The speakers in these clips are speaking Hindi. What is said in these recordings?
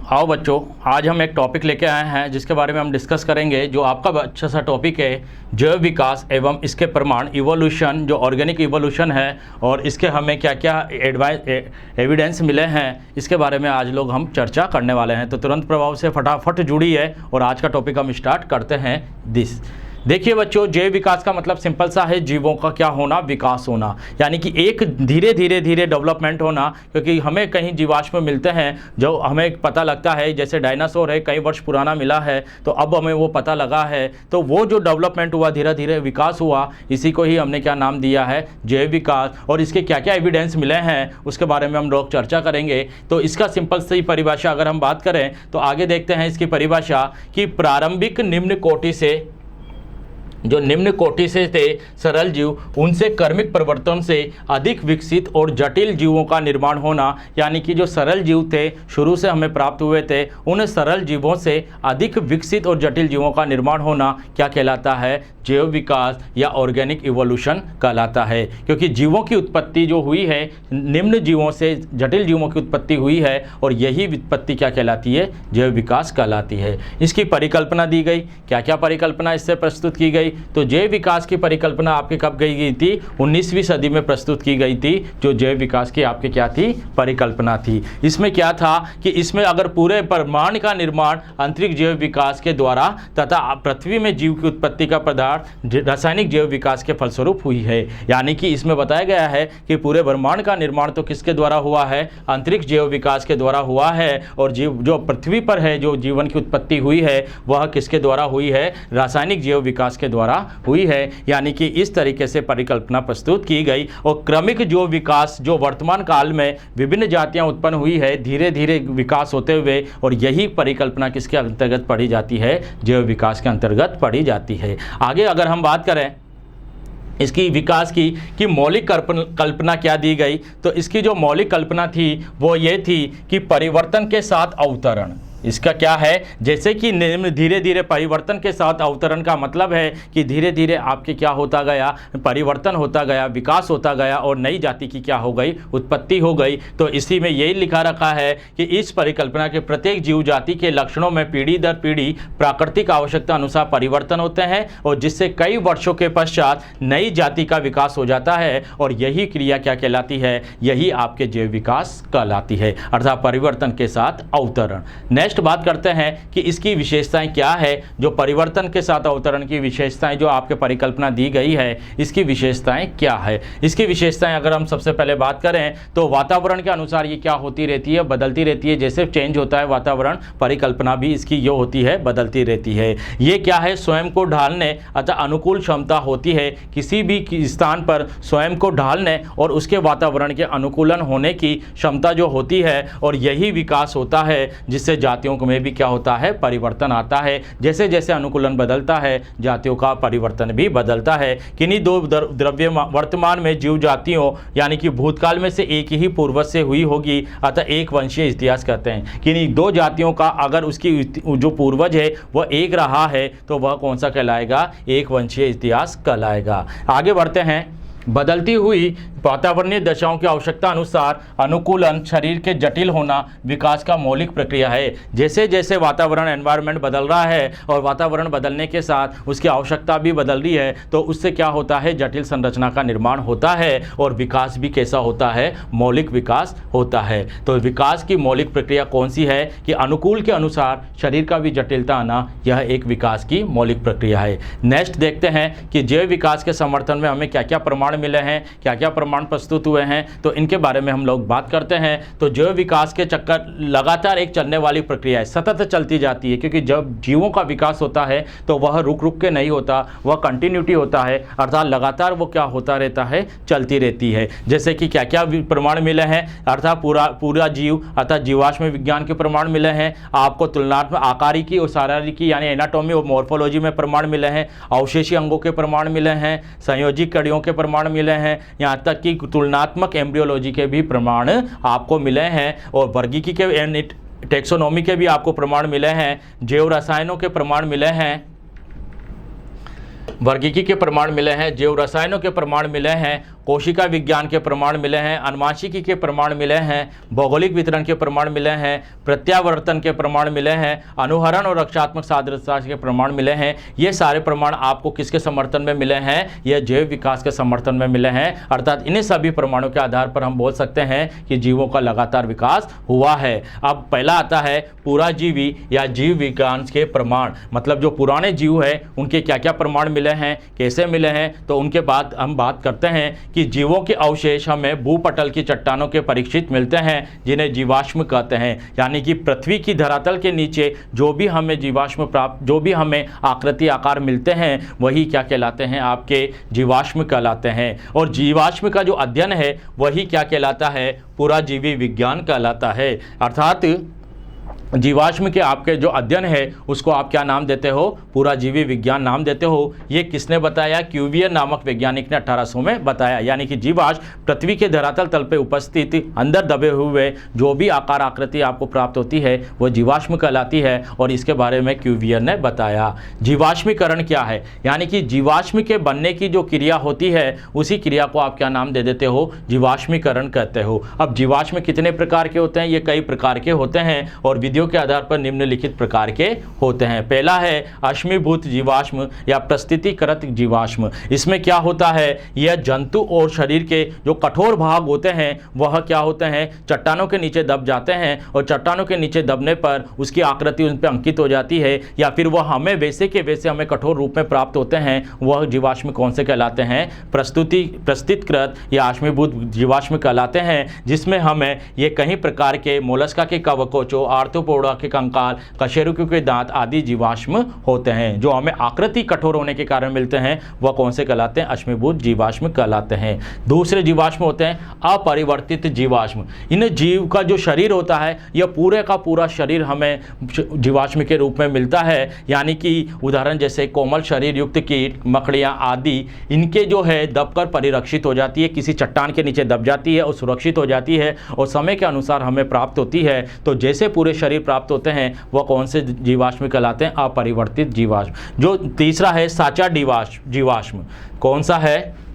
आओ बच्चों, आज हम एक टॉपिक लेके आए हैं जिसके बारे में हम डिस्कस करेंगे। जो आपका अच्छा सा टॉपिक है, जैव विकास एवं इसके प्रमाण, इवोल्यूशन, जो ऑर्गेनिक इवोल्यूशन है और इसके हमें क्या क्या एविडेंस मिले हैं, इसके बारे में आज लोग हम चर्चा करने वाले हैं। तो तुरंत प्रभाव से फटाफट जुड़ी है और आज का टॉपिक हम स्टार्ट करते हैं। देखिए बच्चों, जैव विकास का मतलब सिंपल सा है, जीवों का क्या होना, विकास होना, यानी कि एक धीरे धीरे डेवलपमेंट होना। क्योंकि हमें कहीं जीवाश्म मिलते हैं जो हमें पता लगता है, जैसे डायनासोर है, कई वर्ष पुराना मिला है तो अब हमें वो पता लगा है। तो वो जो डेवलपमेंट हुआ, धीरे धीरे विकास हुआ, इसी को ही हमने क्या नाम दिया है, जैव विकास। और इसके क्या क्या एविडेंस मिले हैं उसके बारे में हम लोग चर्चा करेंगे। तो इसका सिंपल सी परिभाषा अगर हम बात करें तो आगे देखते हैं इसकी परिभाषा कि प्रारंभिक निम्न कोटि से, जो निम्न कोटि से थे सरल जीव, उनसे कर्मिक परिवर्तन से अधिक विकसित और जटिल जीवों का निर्माण होना। यानी कि जो सरल जीव थे, शुरू से हमें प्राप्त हुए थे, उन सरल जीवों से अधिक विकसित और जटिल जीवों का निर्माण होना क्या कहलाता है, जैव विकास या ऑर्गेनिक इवोल्यूशन कहलाता है। क्योंकि जीवों की उत्पत्ति जो हुई है, निम्न जीवों से जटिल जीवों की उत्पत्ति हुई है और यही उत्पत्ति क्या कहलाती है, जैव विकास कहलाती है। इसकी परिकल्पना दी गई, क्या क्या परिकल्पना इससे प्रस्तुत की गई। तो जैव विकास की परिकल्पना आपके कब गई थी, 19वीं सदी में प्रस्तुत की गई थी। जो जैव विकास की आपके क्या थी, परिकल्पना थी। इसमें क्या था कि इसमें अगर पूरे ब्रह्मांड का निर्माण अंतरिक्ष जैव विकास के द्वारा तथा पृथ्वी में जीव की उत्पत्ति का पदार्थ रासायनिक जैव विकास के फलस्वरूप हुई है। यानी कि इसमें बताया गया है कि पूरे ब्रह्मांड का निर्माण तो किसके द्वारा हुआ है, अंतरिक्ष जैव विकास के द्वारा हुआ है। और जीव जो पृथ्वी पर है, जो जीवन की उत्पत्ति हुई है, वह किसके द्वारा हुई है, रासायनिक जैव विकास के द्वारा हुई है। यानी कि इस तरीके से परिकल्पना प्रस्तुत की गई। और क्रमिक जो विकास, जो वर्तमान काल में विभिन्न जातियां उत्पन्न हुई है, धीरे धीरे विकास होते हुए, और यही परिकल्पना किसके अंतर्गत पढ़ी जाती है, जैव विकास के अंतर्गत पढ़ी जाती है। आगे अगर हम बात करें इसकी विकास की कि मौलिक कल्पना क्या दी गई, तो इसकी जो मौलिक कल्पना थी वो ये थी कि परिवर्तन के साथ अवतरण। इसका क्या है, जैसे कि धीरे धीरे परिवर्तन के साथ अवतरण का मतलब है कि धीरे धीरे आपके क्या होता गया, परिवर्तन होता गया, विकास होता गया और नई जाति की क्या हो गई, उत्पत्ति हो गई। तो इसी में यही लिखा रखा है कि इस परिकल्पना के प्रत्येक जीव जाति के लक्षणों में पीढ़ी दर पीढ़ी प्राकृतिक आवश्यकता अनुसार परिवर्तन होते हैं और जिससे कई वर्षों के पश्चात नई जाति का विकास हो जाता है। और यही क्रिया क्या कहलाती है, यही आपके जैव विकास कहलाती है, अर्थात परिवर्तन के साथ अवतरण। नेक्स्ट बात करते हैं कि इसकी विशेषताएं क्या है। जो परिवर्तन के साथ अवतरण की विशेषताएं जो आपके परिकल्पना दी गई है, इसकी विशेषताएं क्या है। इसकी विशेषताएं अगर हम सबसे पहले बात करें तो वातावरण के अनुसार ये क्या होती रहती है, बदलती रहती है। जैसे चेंज होता है वातावरण, परिकल्पना भी इसकी यो होती है, बदलती रहती है। ये क्या है, स्वयं को ढालने अतः अनुकूल क्षमता होती है, किसी भी स्थान पर स्वयं को ढालने और उसके वातावरण के अनुकूलन होने की क्षमता जो होती है। और यही विकास होता है जिससे जातियों में भी क्या होता है, परिवर्तन आता है। जैसे जैसे अनुकूलन बदलता है, जातियों का परिवर्तन भी बदलता है। किन्हीं दो द्रव्य वर्तमान में जीव जातियों, यानी कि भूतकाल में से एक ही पूर्वज से हुई होगी, अतः एक वंशीय इतिहास कहते हैं। किन्हीं दो जातियों का अगर उसकी जो पूर्वज है वह एक रहा है तो वह कौन सा कहलाएगा, एक वंशीय इतिहास कहलाएगा। आगे बढ़ते हैं। बदलती हुई वातावरणीय दशाओं की आवश्यकता अनुसार अनुकूलन शरीर के जटिल होना विकास का मौलिक प्रक्रिया है। जैसे जैसे वातावरण, एनवायरनमेंट बदल रहा है और वातावरण बदलने के साथ उसकी आवश्यकता भी बदल रही है, तो उससे क्या होता है, जटिल संरचना का निर्माण होता है और विकास भी कैसा होता है, मौलिक विकास होता है। तो विकास की मौलिक प्रक्रिया कौन सी है कि अनुकूल के अनुसार शरीर का भी जटिलता आना, यह एक विकास की मौलिक प्रक्रिया है। नेक्स्ट देखते हैं कि जैव विकास के समर्थन में हमें क्या क्या प्रमाण मिले हैं, क्या क्या प्रमाण प्रस्तुत हुए हैं, तो इनके बारे में हम लोग बात करते हैं। तो जैव विकास के चक्कर लगातार एक चलने वाली प्रक्रिया है, सतत चलती जाती है। क्योंकि जब जीवों का विकास होता है तो वह रुक रुक के नहीं होता, वह कंटिन्यूटी होता है, अर्थात लगातार वो क्या होता रहता है, चलती रहती है। जैसे कि क्या क्या प्रमाण मिले हैं, अर्थात पूरा जीव, अर्थात जीवाश्म विज्ञान के प्रमाण मिले हैं आपको, तुलनात्मक आकारिकी और शारीरिकी यानी एनाटॉमी और मॉर्फोलॉजी में प्रमाण मिले हैं, अवशेषी अंगों के प्रमाण मिले हैं, संयोजी कड़ियों के प्रमाण मिले हैं, यहाँ तक कि तुलनात्मक एम्ब्रियोलॉजी के भी प्रमाण आपको मिले हैं। और वर्गीकी के, टेक्सोनॉमी के भी आपको प्रमाण मिले हैं, जैव रसायनों के प्रमाण मिले हैं, वर्गीकी के प्रमाण मिले हैं, जैव रसायनों के प्रमाण मिले हैं, कोशिका विज्ञान के प्रमाण मिले हैं, आनुवंशिकी के प्रमाण मिले हैं, भौगोलिक वितरण के प्रमाण मिले हैं, प्रत्यावर्तन के प्रमाण मिले हैं, अनुहरण और रक्षात्मक सादृश्यता के प्रमाण मिले हैं। ये सारे प्रमाण आपको किसके समर्थन में मिले हैं? ये जैव विकास के समर्थन में मिले हैं। अर्थात इन्हीं सभी प्रमाणों के आधार पर हम बोल सकते हैं कि जीवों का लगातार विकास हुआ है। अब पहला आता है पुराजीवी या जीव विज्ञान के प्रमाण, मतलब जो पुराने जीव है उनके क्या क्या प्रमाण मिले हैं, कैसे मिले हैं। तो उनके बाद हम बात करते हैं कि जीवों के अवशेष हमें भूपटल की चट्टानों के परीक्षित मिलते हैं, जिन्हें जीवाश्म कहते हैं। यानी कि पृथ्वी की धरातल के नीचे जो भी हमें जीवाश्म प्राप्त, जो भी हमें आकृति आकार मिलते हैं, वही क्या कहलाते हैं? आपके जीवाश्म कहलाते हैं। और जीवाश्म का जो अध्ययन है वही क्या कहलाता है? पुराजीवी विज्ञान कहलाता है। अर्थात जीवाश्म के आपके जो अध्ययन है उसको आप क्या नाम देते हो? पुराजीवी विज्ञान नाम देते हो। ये किसने बताया? क्यूवियर नामक वैज्ञानिक ने 1800 में बताया। यानी कि जीवाश्म पृथ्वी के धरातल तल पे उपस्थित अंदर दबे हुए जो भी आकार आकृति आपको प्राप्त होती है वो जीवाश्म कहलाती है, और इसके बारे में क्यूवियर ने बताया। जीवाश्मीकरण क्या है? यानी कि जीवाश्म के बनने की जो क्रिया होती है उसी क्रिया को आप क्या नाम दे देते हो? जीवाश्मीकरण कहते हो। अब जीवाश्म कितने प्रकार के होते हैं? ये कई प्रकार के होते हैं और के आधार पर निम्नलिखित प्रकार के होते हैं। पहला है अश्मीभूत जीवाश्म या प्रस्थितिकृत जीवाश्म। इसमें क्या होता है? यह जंतु और शरीर के जो कठोर भाग होते हैं वह क्या होते हैं? चट्टानों के नीचे दब जाते हैं, और चट्टानों के नीचे दबने पर उसकी आकृति उन पर अंकित हो जाती है, या फिर वह हमें वैसे के वैसे हमें कठोर रूप में प्राप्त होते हैं। वह जीवाश्म कौन से कहलाते हैं? प्रस्थितिकृत या अश्मीभूत जीवाश्म कहलाते हैं, जिसमें हमें ये कई प्रकार के मोलस्का के कवकोचों, आर्थ्रोपोडा के कंकाल, कशेरुकियों के दांत आदि जीवाश्म होते हैं। जो हमें आकृति कठोर होने के कारण मिलते हैं वह कौन से कहलाते हैं? अश्मीभूत जीवाश्म कहलाते हैं। दूसरे जीवाश्म होते हैं अपरिवर्तित जीवाश्म। इन जीव का जो शरीर होता है यह पूरे का पूरा शरीर हमें जीवाश्म के रूप में मिलता है। यानी कि उदाहरण जैसे कोमल शरीर युक्त कीट, मकड़ियाँ आदि, इनके जो है दबकर परिरक्षित हो जाती है, किसी चट्टान के नीचे दब जाती है और सुरक्षित हो जाती है और समय के अनुसार हमें प्राप्त होती है। तो जैसे पूरे शरीर प्राप्त होते हैं वह कौन से जीवाश्म कहलाते हैं? अपरिवर्तित जीवाश्म। जो तीसरा है साचा जीवाश्म। कौन सा है?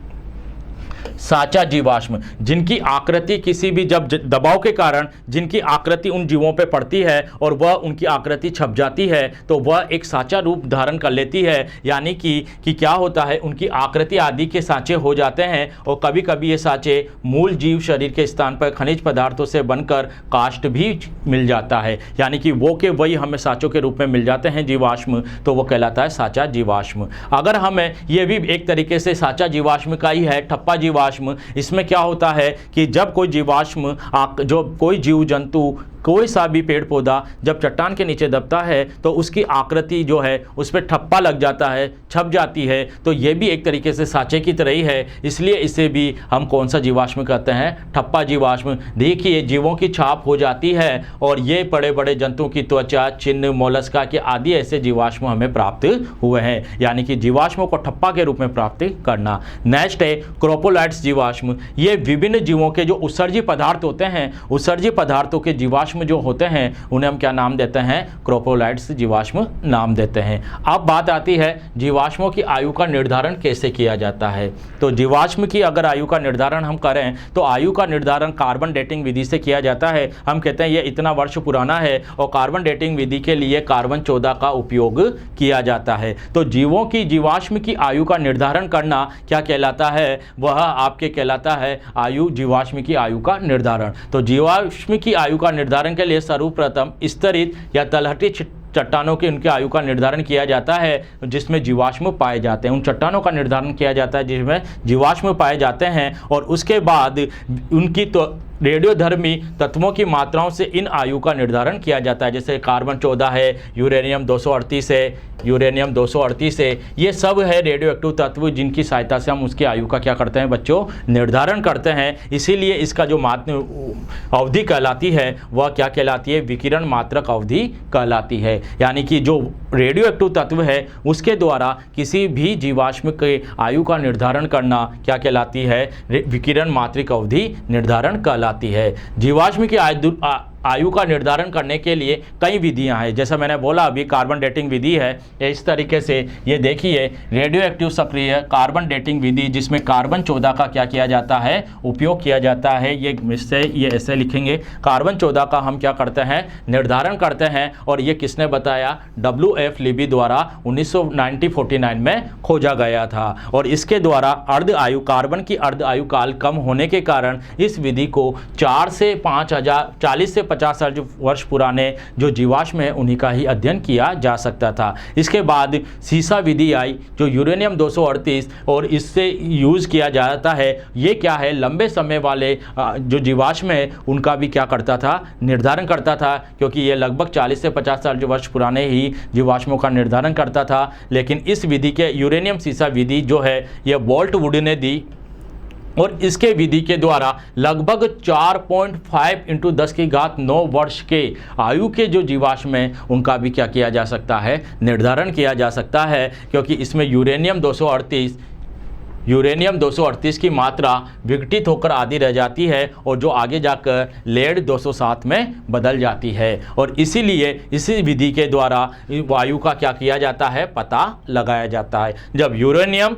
साचा जीवाश्म, जिनकी आकृति किसी भी जब दबाव के कारण जिनकी आकृति उन जीवों पे पड़ती है और वह उनकी आकृति छप जाती है तो वह एक साचा रूप धारण कर लेती है। यानी कि क्या होता है? उनकी आकृति आदि के साँचे हो जाते हैं, और कभी कभी ये साँचे मूल जीव शरीर के स्थान पर खनिज पदार्थों से बनकर काष्ठ भी मिल जाता है। यानी कि वो के वही हमें साँचों के रूप में मिल जाते हैं जीवाश्म, तो वो कहलाता है साचा जीवाश्म। अगर हमें ये भी एक तरीके से साचा जीवाश्म का ही है ठप्पा जीवाश्म। इसमें क्या होता है कि जब कोई जीवाश्म, जो कोई जीव जंतु, कोई सा भी पेड़ पौधा जब चट्टान के नीचे दबता है तो उसकी आकृति जो है उस पर ठप्पा लग जाता है, छप जाती है। तो ये भी एक तरीके से साँचे की तरह ही है, इसलिए इसे भी हम कौन सा जीवाश्म कहते हैं? ठप्पा जीवाश्म। देखिए जीवों की छाप हो जाती है और ये बड़े बड़े जंतुओं की त्वचा, चिन्ह, मोलस्का के आदि ऐसे जीवाश्म हमें प्राप्त हुए हैं। यानी कि जीवाश्मों को ठप्पा के रूप में प्राप्त करना। नेक्स्ट है क्रोपोलाइट्स जीवाश्म। ये विभिन्न जीवों के जो उत्सर्जी पदार्थ होते हैं, उत्सर्जी पदार्थों के जीवाश्म जो होते हैं उन्हें हम क्या नाम देते हैं? क्रोपोलाइट्स जीवाश्म नाम देते हैं। अब बात आती है जीवाश्मों की आयु का निर्धारण कैसे किया जाता है। तो जीवाश्म की अगर आयु का निर्धारण हम करें तो आयु का निर्धारण कार्बन डेटिंग विधि से किया जाता है। हम कहते हैं ये इतना वर्ष पुराना है, और कार्बन डेटिंग विधि के लिए कार्बन 14 का उपयोग किया जाता है। तो जीवों की जीवाश्म की आयु का निर्धारण करना क्या कहलाता है? वह आपके कहलाता है आयु, जीवाश्म की आयु का निर्धारण। तो जीवाश्म की आयु का निर्धारण के लिए सर्वप्रथम स्तरित या तलहटी चट्टानों के उनके आयु का निर्धारण किया जाता है जिसमें जीवाश्म पाए जाते हैं। उन चट्टानों का निर्धारण किया जाता है जिसमें जीवाश्म पाए जाते हैं, और उसके बाद उनकी तो रेडियोधर्मी तत्वों की मात्राओं से इन आयु का निर्धारण किया जाता है। जैसे कार्बन 14 है, यूरेनियम 238 है, ये सब है रेडियो एक्टिव तत्व जिनकी सहायता से हम उसकी आयु का क्या करते हैं बच्चों? निर्धारण करते हैं। इसीलिए इसका जो अवधि कहलाती है वह क्या कहलाती है? विकिरण मात्रक अवधि कहलाती है। यानी कि जो रेडियो एक्टिव तत्व है उसके द्वारा किसी भी जीवाश्म के आयु का निर्धारण करना क्या कहलाती है? विकिरण मात्रक अवधि निर्धारण कहलाती है। जीवाश्म की आयु का निर्धारण करने के लिए कई विधियां हैं। जैसा मैंने बोला अभी कार्बन डेटिंग विधि है, इस तरीके से ये देखिए रेडियो एक्टिव सक्रिय कार्बन डेटिंग विधि, जिसमें कार्बन 14 का क्या किया जाता है, उपयोग किया जाता है। ये ऐसे लिखेंगे, कार्बन 14 का हम क्या करते हैं, निर्धारण करते हैं। और ये किसने बताया, WF लिबी द्वारा 1949 में खोजा गया था। और इसके द्वारा अर्ध आयु, कार्बन की अर्ध आयु काल कम होने के कारण इस विधि को 40 से 50 वर्ष पुराने जो जीवाश्म है उन्हीं का ही अध्ययन किया जा सकता था। इसके बाद सीसा विधि आई जो यूरेनियम 238 और इससे यूज़ किया जाता है। ये क्या है, लंबे समय वाले जो जीवाश्म है उनका भी क्या करता था, निर्धारण करता था, क्योंकि ये लगभग 40 से 50 वर्ष पुराने ही जीवाश्मों का निर्धारण करता था। लेकिन इस विधि के यूरेनियम सीसा विधि जो है ये बोल्ट वुड ने दी और इसके विधि के द्वारा लगभग 4.5 × 10⁹ वर्ष के आयु के जो जीवाश्म हैं उनका भी क्या किया जा सकता है, निर्धारण किया जा सकता है। क्योंकि इसमें यूरेनियम 238 की मात्रा विघटित होकर आधी रह जाती है और जो आगे जाकर लेड 207 में बदल जाती है। और इसीलिए इसी विधि के द्वारा वायु का क्या किया जाता है, पता लगाया जाता है। जब यूरेनियम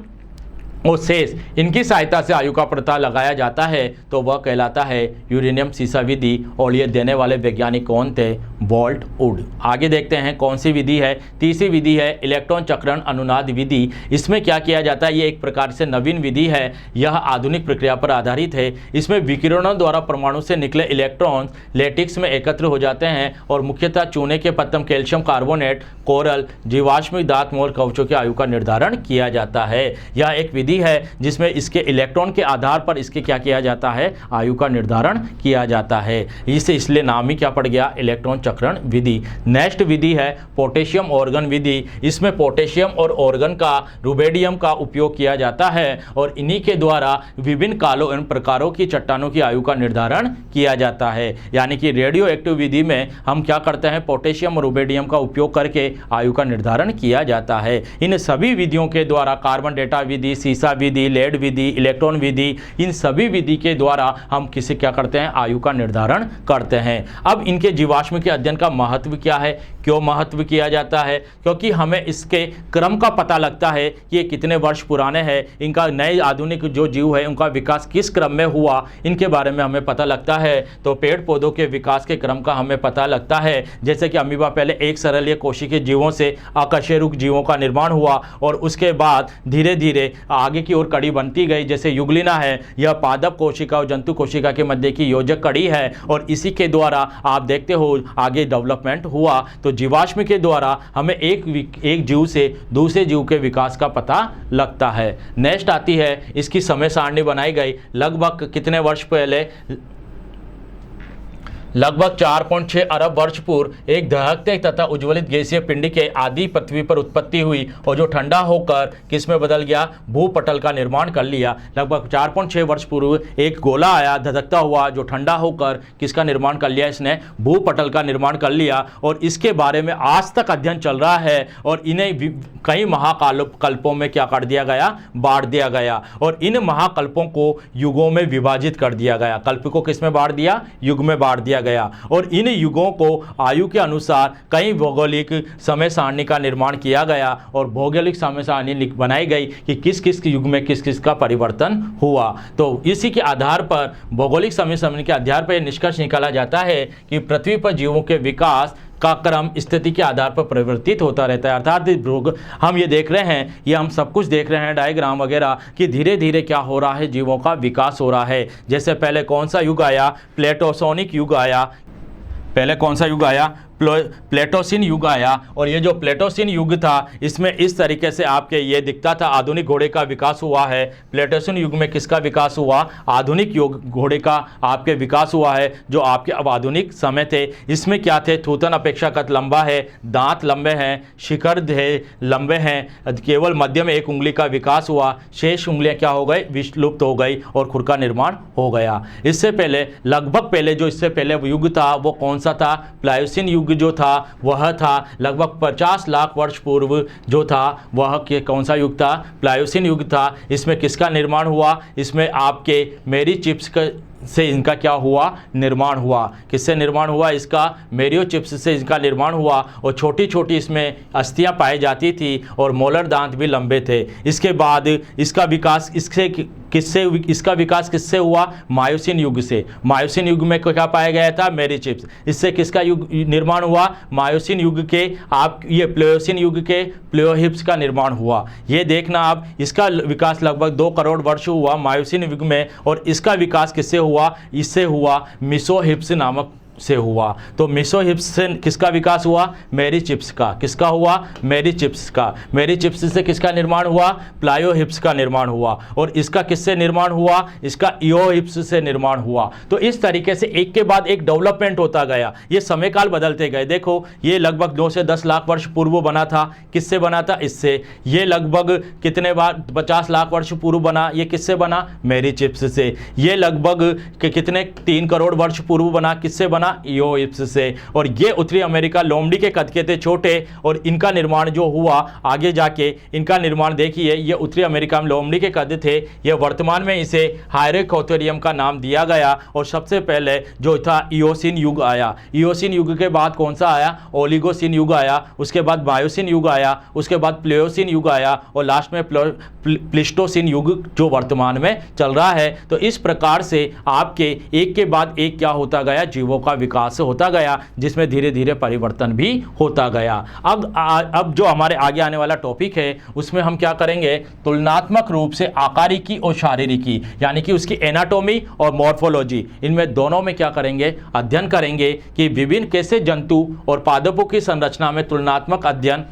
और शेष इनकी सहायता से आयु का पता लगाया जाता है तो वह कहलाता है यूरेनियम सीसा विधि। और ये देने वाले वैज्ञानिक कौन थे, बोल्ट वुड। आगे देखते हैं कौन सी विधि है, तीसरी विधि है इलेक्ट्रॉन चक्रण अनुनाद विधि। इसमें क्या किया जाता है, ये एक प्रकार से नवीन विधि है, यह आधुनिक प्रक्रिया पर आधारित है। इसमें विकिरणों द्वारा परमाणु से निकले इलेक्ट्रॉन लेटिक्स में एकत्र हो जाते हैं और मुख्यतः चूने के पत्तम, कैल्शियम कार्बोनेट, कोरल, जीवाश्म दांत मोर कवचों की आयु का निर्धारण किया जाता है। यह एक विधि है जिसमें इसके इलेक्ट्रॉन के आधार पर इसके क्या किया जाता है, आयु का निर्धारण किया जाता है। इसलिए नाम ही क्या पड़ गया, इलेक्ट्रॉन चक्रण विधि। नेक्स्ट विधि है पोटेशियम ऑर्गन विधि। इसमें पोटेशियम और ऑर्गन का, रुबेडियम का उपयोग किया जाता है और इन्हीं के द्वारा विभिन्न कालों एवं प्रकारों की चट्टानों की आयु का निर्धारण किया जाता है। यानी कि रेडियो एक्टिव विधि में हम क्या करते हैं, पोटेशियम और रुबेडियम का उपयोग करके आयु का निर्धारण किया जाता है। इन सभी विधियों के द्वारा कार्बन डेटा विधि, सीसा विधि, लेड विधि, इलेक्ट्रॉन विधि, इन सभी विधि के द्वारा हम किसे क्या करते हैं, आयु का निर्धारण करते हैं। अब इनके जीवाश्म के अध्ययन का महत्व क्या है, क्यों महत्व किया जाता है, क्योंकि हमें इसके क्रम का पता लगता है कि ये कितने वर्ष पुराने हैं, इनका नए आधुनिक जो जीव है उनका विकास किस क्रम में हुआ, इनके बारे में हमें पता लगता है। तो पेड़ पौधों के विकास के क्रम का हमें पता लगता है। जैसे कि अमीबा पहले एक सरलीय कोशिकीय जीवों से अकशेरुक जीवों का निर्माण हुआ और उसके बाद धीरे धीरे आगे की ओर कड़ी बनती गई। जैसे युगलिना है, यह पादप कोशिका और जंतु कोशिका के मध्य की योजक कड़ी है और इसी के द्वारा आप देखते हो आगे डेवलपमेंट हुआ। तो जीवाश्म के द्वारा हमें एक जीव से दूसरे जीव के विकास का पता लगता है। नेक्स्ट आती है इसकी समय सारणी बनाई गई लगभग कितने वर्ष पहले, लगभग 4.6 अरब वर्ष पूर्व एक दहकते तथा उज्ज्वलित गैसीय पिंड के आदि पृथ्वी पर उत्पत्ति हुई और जो ठंडा होकर किस में बदल गया, भूपटल का निर्माण कर लिया। लगभग 4.6 वर्ष पूर्व एक गोला आया धधकता हुआ जो ठंडा होकर किसका निर्माण कर लिया, इसने भूपटल का निर्माण कर लिया। और इसके बारे में आज तक अध्ययन चल रहा है और इन्हें कई महाकल्पों में क्या कर दिया गया, बांट दिया गया और इन महाकल्पों को युगों में विभाजित कर दिया गया। कल्प को किस में बांट दिया, युग में बांट दिया गया और इन युगों को आयु के अनुसार कई भौगोलिक समय सारणी का निर्माण किया गया और भौगोलिक समय सारणी बनाई गई कि किस किस युग में किस किस का परिवर्तन हुआ। तो इसी के आधार पर भौगोलिक समय सारणी के आधार पर निष्कर्ष निकाला जाता है कि पृथ्वी पर जीवों के विकास का क्रम स्थिति के आधार पर परिवर्तित होता रहता है। अर्थात हम ये देख रहे हैं, ये हम सब कुछ देख रहे हैं डायग्राम वगैरह कि धीरे धीरे क्या हो रहा है, जीवों का विकास हो रहा है। जैसे पहले कौन सा युग आया, प्लेटोसोनिक युग आया, पहले कौन सा युग आया, प्लेटोसिन युग आया। और ये जो प्लेटोसिन युग था इसमें इस तरीके से आपके ये दिखता था, आधुनिक घोड़े का विकास हुआ है। प्लेटोसिन युग में किसका विकास हुआ, आधुनिक युग घोड़े का आपके विकास हुआ है जो आपके अब आधुनिक समय थे। इसमें क्या थे, थूथन अपेक्षाकृत लंबा है, दांत लंबे हैं, शिखर लंबे हैं, केवल मध्य में एक उंगली का विकास हुआ, शेष उंगलियां क्या हो गई, विलुप्त हो गई और खुर का निर्माण हो गया। इससे पहले लगभग पहले जो इससे पहले युग था वो कौन सा था, प्लायोसिन युग जो था वह था लगभग 50 लाख वर्ष पूर्व जो था वह कौन सा युग था, प्लायोसिन युग था। इसमें किसका निर्माण हुआ, इसमें आपके मेरी चिप्स का से इनका क्या हुआ, निर्माण हुआ। किससे निर्माण हुआ इसका, मेरियोचिप्स से इसका निर्माण हुआ। और छोटी छोटी इसमें अस्थियां पाई जाती थी और मोलर दांत भी लंबे थे। इसके बाद इसका विकास इसका विकास किससे हुआ, मायोसिन युग से। मायोसिन युग में क्या पाया गया था, मेरियोचिप्स। इससे किसका युग निर्माण हुआ, मायोसिन युग के ये प्लेयोसिन युग के प्लेयोहिप्स का निर्माण हुआ। ये देखना आप, इसका विकास लगभग 2 करोड़ वर्ष हुआ मायोसिन युग में। और इसका विकास किससे हुआ, इससे हुआ मेसोहिप्स नामक से हुआ। तो मेसोहिप्स से किसका विकास हुआ, मेरियोचिप्स का। किसका हुआ, मेरियोचिप्स का। मेरियोचिप्स से किसका निर्माण हुआ, प्लायोहिप्स का निर्माण हुआ। और इसका किससे निर्माण हुआ, इसका इयोहिप्स से निर्माण हुआ। तो इस तरीके से एक के बाद एक डेवलपमेंट होता गया। ये समय काल बदलते गए। देखो ये लगभग 2 से 10 लाख वर्ष पूर्व बना था। किससे बना था, इससे। ये लगभग कितने बार 50 लाख वर्ष पूर्व बना, ये किससे बना, मेरियोचिप्स से। ये लगभग कितने 3 करोड़ वर्ष पूर्व बना, किससे बना, इयोहिप्स से। और ये उत्तरी अमेरिका लोमड़ी के कद के थे, छोटे। और इनका निर्माण जो हुआ आगे जाके, इनका निर्माण देखिए, ये उत्तरी अमेरिका में लोमड़ी के कद थे। ये वर्तमान में इसे हायरेकोथेरियम का नाम दिया गया। और सबसे पहले जो था इयोसिन युग आया। इयोसिन युग के बाद कौन सा आया, ओलिगोसिन युग आया। उसके बाद मायोसिन युग आया। उसके बाद प्लेयोसिन युग आया। और लास्ट में प्लिस्टोसिन युग जो वर्तमान में चल रहा है। तो इस प्रकार से आपके एक के बाद एक क्या होता गया, जीवों का विकास होता गया, जिसमें धीरे धीरे परिवर्तन भी होता गया। अब जो हमारे आगे आने वाला टॉपिक है उसमें हम क्या करेंगे, तुलनात्मक रूप से आकारिकी और शारीरिकी, यानी कि उसकी एनाटॉमी और मॉर्फोलॉजी, इनमें दोनों में क्या करेंगे, अध्ययन करेंगे कि विभिन्न कैसे जंतु और पादपों की संरचना में तुलनात्मक अध्ययन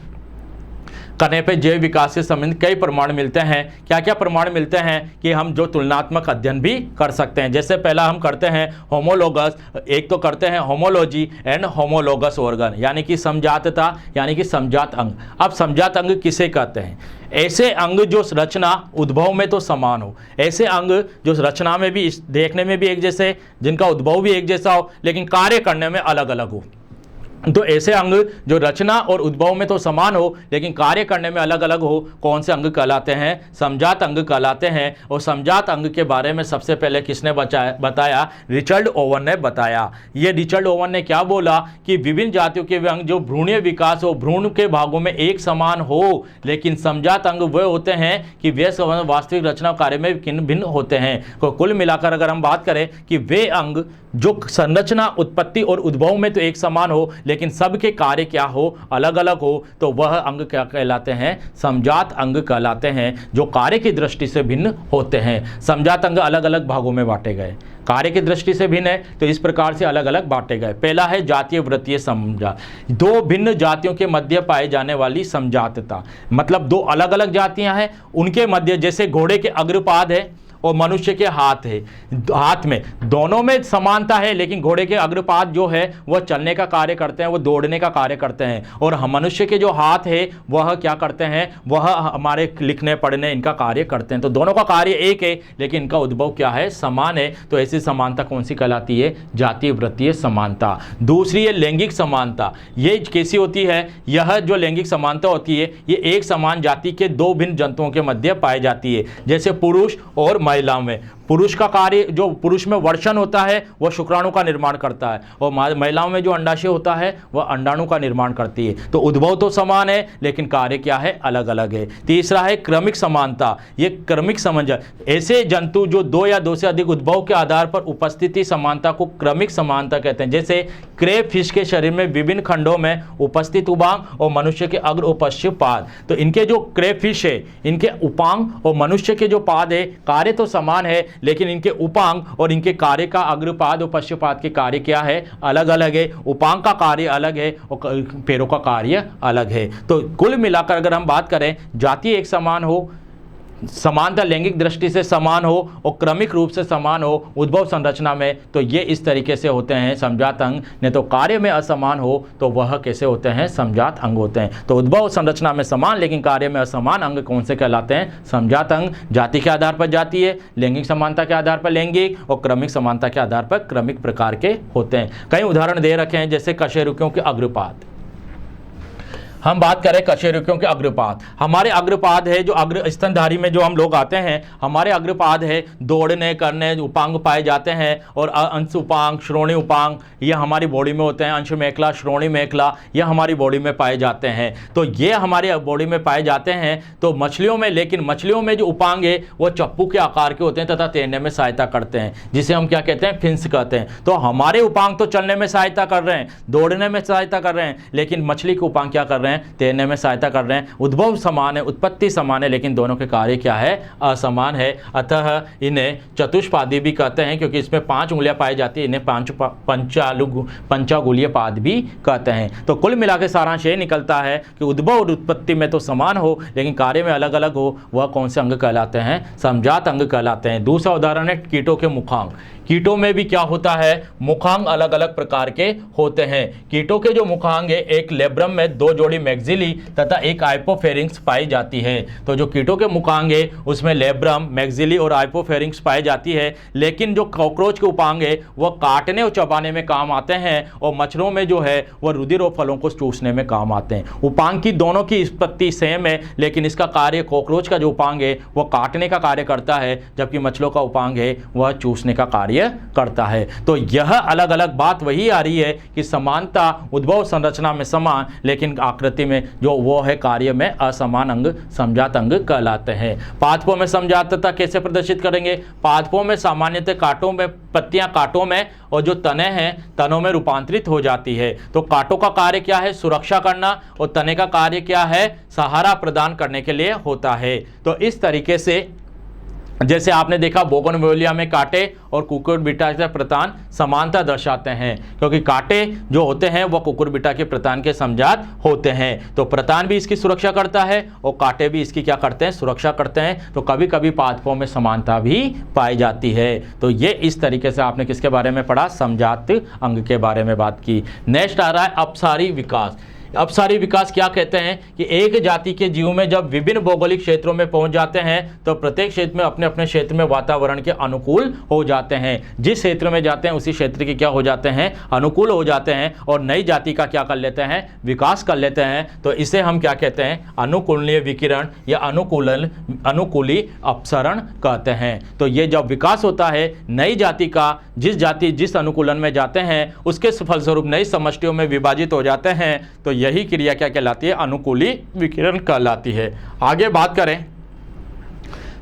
करने पे जैव विकास से संबंधित कई प्रमाण मिलते हैं। क्या क्या प्रमाण मिलते हैं कि हम जो तुलनात्मक अध्ययन भी कर सकते हैं। जैसे पहला हम करते हैं होमोलोगस, एक तो करते हैं होमोलॉजी एंड होमोलोगस ऑर्गन, यानी कि समजातता, यानी कि समजात अंग। अब समजात अंग किसे कहते हैं, ऐसे अंग जो रचना उद्भव में तो समान हो, ऐसे अंग जो रचना में भी देखने में भी एक जैसे, जिनका उद्भव भी एक जैसा हो, लेकिन कार्य करने में अलग अलग हो। तो ऐसे अंग जो रचना और उद्भव में तो समान हो लेकिन कार्य करने में अलग अलग हो, कौन से अंग कहलाते हैं, समजात अंग कहलाते हैं। और समजात अंग के बारे में सबसे पहले किसने बताया, रिचर्ड ओवन ने बताया। ये रिचर्ड ओवन ने क्या बोला कि विभिन्न जातियों के अंग जो भ्रूणीय विकास हो, भ्रूण के भागों में एक समान हो, लेकिन समजात अंग वे होते हैं कि वे वास्तविक रचना कार्य में भिन्न होते हैं। तो कुल मिलाकर अगर हम बात करें कि वे अंग जो संरचना, उत्पत्ति और उद्भव में तो एक समान हो, लेकिन सबके कार्य क्या हो, अलग अलग हो, तो वह अंग क्या कहलाते हैं, समजात अंग कहलाते हैं, जो कार्य की दृष्टि से भिन्न होते हैं। समजात अंग अलग अलग भागों में बांटे गए, कार्य की दृष्टि से भिन्न है तो इस प्रकार से अलग अलग बांटे गए। पहला है जातीय वृत्तीय समजात, दो भिन्न जातियों के मध्य पाए जाने वाली समजातता, मतलब दो अलग अलग जातियां हैं, उनके मध्य, जैसे घोड़े के अग्रपाद है और मनुष्य के हाथ है, हाथ में दोनों में समानता है, लेकिन घोड़े के अग्रपाद जो है वह चलने का कार्य करते हैं, वह दौड़ने का कार्य करते हैं, और मनुष्य के जो हाथ है वह क्या करते हैं, वह हमारे लिखने पढ़ने इनका कार्य करते हैं। तो दोनों का कार्य एक है लेकिन इनका उद्भव क्या है, समान है। तो ऐसी समानता कौन सी कहलाती है, जातीय वृत्तीय समानता। दूसरी है लैंगिक समानता। ये कैसी होती है, यह जो लैंगिक समानता होती है ये एक समान जाति के दो भिन्न जंतुओं के मध्य पाई जाती है। जैसे पुरुष और महिलाओं में, पुरुष का कार्य, जो पुरुष में वर्षण होता है वह शुक्राणु का निर्माण करता है, और महिलाओं में जो अंडाशय होता है वह अंडाणु का निर्माण करती है। तो उद्भव तो समान है लेकिन कार्य क्या है, अलग अलग है। तीसरा है क्रमिक समानता। ये क्रमिक समंजस, ऐसे जंतु जो दो या दो से अधिक उद्भव के आधार पर उपस्थिति समानता को क्रमिक समानता कहते हैं। जैसे क्रेब फिश के शरीर में विभिन्न खंडों में उपस्थित उपांग और मनुष्य के अग्र और पश्चिम पाद, तो इनके जो क्रेब फिश है इनके उपांग और मनुष्य के जो पाद है कार्य तो समान है, लेकिन इनके उपांग और इनके कार्य का अग्रपाद और पश्चपाद के कार्य क्या है, अलग अलग है। उपांग का कार्य अलग है और पैरों का कार्य अलग है। तो कुल मिलाकर अगर हम बात करें, जाति एक समान हो, समानता लैंगिक दृष्टि से समान हो और क्रमिक रूप से समान हो उद्भव संरचना में, तो ये इस तरीके से होते हैं समजात अंग। नहीं तो कार्य में असमान हो तो वह कैसे होते हैं, समजात अंग होते हैं। तो उद्भव संरचना में समान लेकिन कार्य में असमान अंग कौन से कहलाते हैं, समजात अंग। जाति के आधार पर जाति है, लैंगिक समानता के आधार पर लैंगिक और क्रमिक समानता के आधार पर क्रमिक प्रकार के होते हैं। कई उदाहरण दे रखे हैं, जैसे कशेरुकियों के अग्रपाद। हम बात करें कशेरुकियों के अग्रपाद। हमारे अग्रपाद है जो अग्र स्तनधारी में जो हम लोग आते हैं, हमारे अग्रपाद है दौड़ने करने उपांग पाए जाते हैं, और अंश उपांग, श्रोणी उपांग ये हमारी बॉडी में होते हैं। अंश मेखला, श्रोणी मेखला ये हमारी बॉडी में पाए जाते हैं। तो ये हमारे बॉडी में पाए जाते हैं तो मछलियों में, लेकिन मछलियों में जो उपांग है वो चप्पू के आकार के होते हैं तथा तैरने में सहायता करते हैं, जिसे हम क्या कहते हैं, फिन्स कहते हैं। तो हमारे उपांग तो चलने में सहायता कर रहे हैं, दौड़ने में सहायता कर रहे हैं, लेकिन मछली के उपांग क्या कर रहे हैं, तैरने में सहायता कर रहे हैं। उद्भव समान है, उत्पत्ति समान है, लेकिन दोनों के कार्य क्या है, असमान है। अतः इन्हें चतुष्पादी भी कहते हैं, क्योंकि इसमें 5 उंगलियां पाई जाती है। इन्हें पंचागुलीय पाद भी कहते हैं। तो कुल मिला के सारांश ये निकलता है कि उद्भव और उत्पत्ति में तो समान हो, लेकिन कार्य में अलग अलग हो, वह कौन से अंग कहलाते हैं, समजात अंग कहलाते हैं। दूसरा उदाहरण है कीटों के मुखांग। कीटों में भी क्या होता है, मुखांग अलग अलग प्रकार के होते हैं। कीटों के जो मुखांग है, एक लेब्रम में 2 जोड़ी मैक्सिली तथा एक हाइपोफेरिंक्स पाई जाती है। तो जो कीटों के मुखांग है उसमें लेब्रम, मैक्सिली और हाइपोफेरिंक्स पाई जाती है। लेकिन जो कॉकरोच के उपांग है वह काटने और चबाने में काम आते हैं, और मच्छरों में जो है वह रुधिर और फलों को चूसने में काम आते हैं। उपांग की दोनों की उत्पत्ति सेम है, लेकिन इसका कार्य, कॉकरोच का जो उपांग है वह काटने का कार्य करता है, जबकि मछलियों का उपांग है वह चूसने का कार्य करता है। तो यह अलग अलग बात वही आ रही है कि समानता उद्भव संरचना में समान, लेकिन आकृति में जो वो है कार्य में असमान अंग समजात अंग कहलाते हैं। पादपों में समजातता कैसे प्रदर्शित करेंगे, पादपों में सामान्यतः कांटों में, पत्तियां कांटों में और जो तने हैं तनों में रूपांतरित हो जाती है। तो कांटों का कार्य क्या है, सुरक्षा करना, और तने का कार्य क्या है, सहारा प्रदान करने के लिए होता है। तो इस तरीके से जैसे आपने देखा बोगनवेलिया में कांटे और कुकुरबिटा के प्रतान समानता दर्शाते हैं, क्योंकि कांटे जो होते हैं वह कुकुरबिटा के प्रतान के समजात होते हैं। तो प्रतान भी इसकी सुरक्षा करता है और कांटे भी इसकी क्या करते हैं, सुरक्षा करते हैं। तो कभी कभी पादपों में समानता भी पाई जाती है। तो ये इस तरीके से आपने किसके बारे में पढ़ा, समजात अंग के बारे में बात की। नेक्स्ट आ रहा है अपसारी विकास। अपसारी विकास क्या कहते हैं कि एक जाति के जीव में जब विभिन्न भौगोलिक क्षेत्रों में पहुंच जाते हैं तो प्रत्येक क्षेत्र में अपने अपने क्षेत्र में वातावरण के अनुकूल हो जाते हैं। जिस क्षेत्र में जाते हैं उसी क्षेत्र के क्या हो जाते हैं, अनुकूल हो जाते हैं, और नई जाति का क्या कर लेते हैं, विकास कर लेते हैं। तो इसे हम क्या कहते हैं, अनुकूलनीय विकिरण या अनुकूली अपसरण कहते हैं। तो ये जब विकास होता है नई जाति का, जिस अनुकूलन में जाते हैं उसके फलस्वरूप नई समष्टियों में विभाजित हो जाते हैं, तो यही क्रिया क्या कहलाती है, अनुकूली विकिरण कहलाती है। आगे बात करें,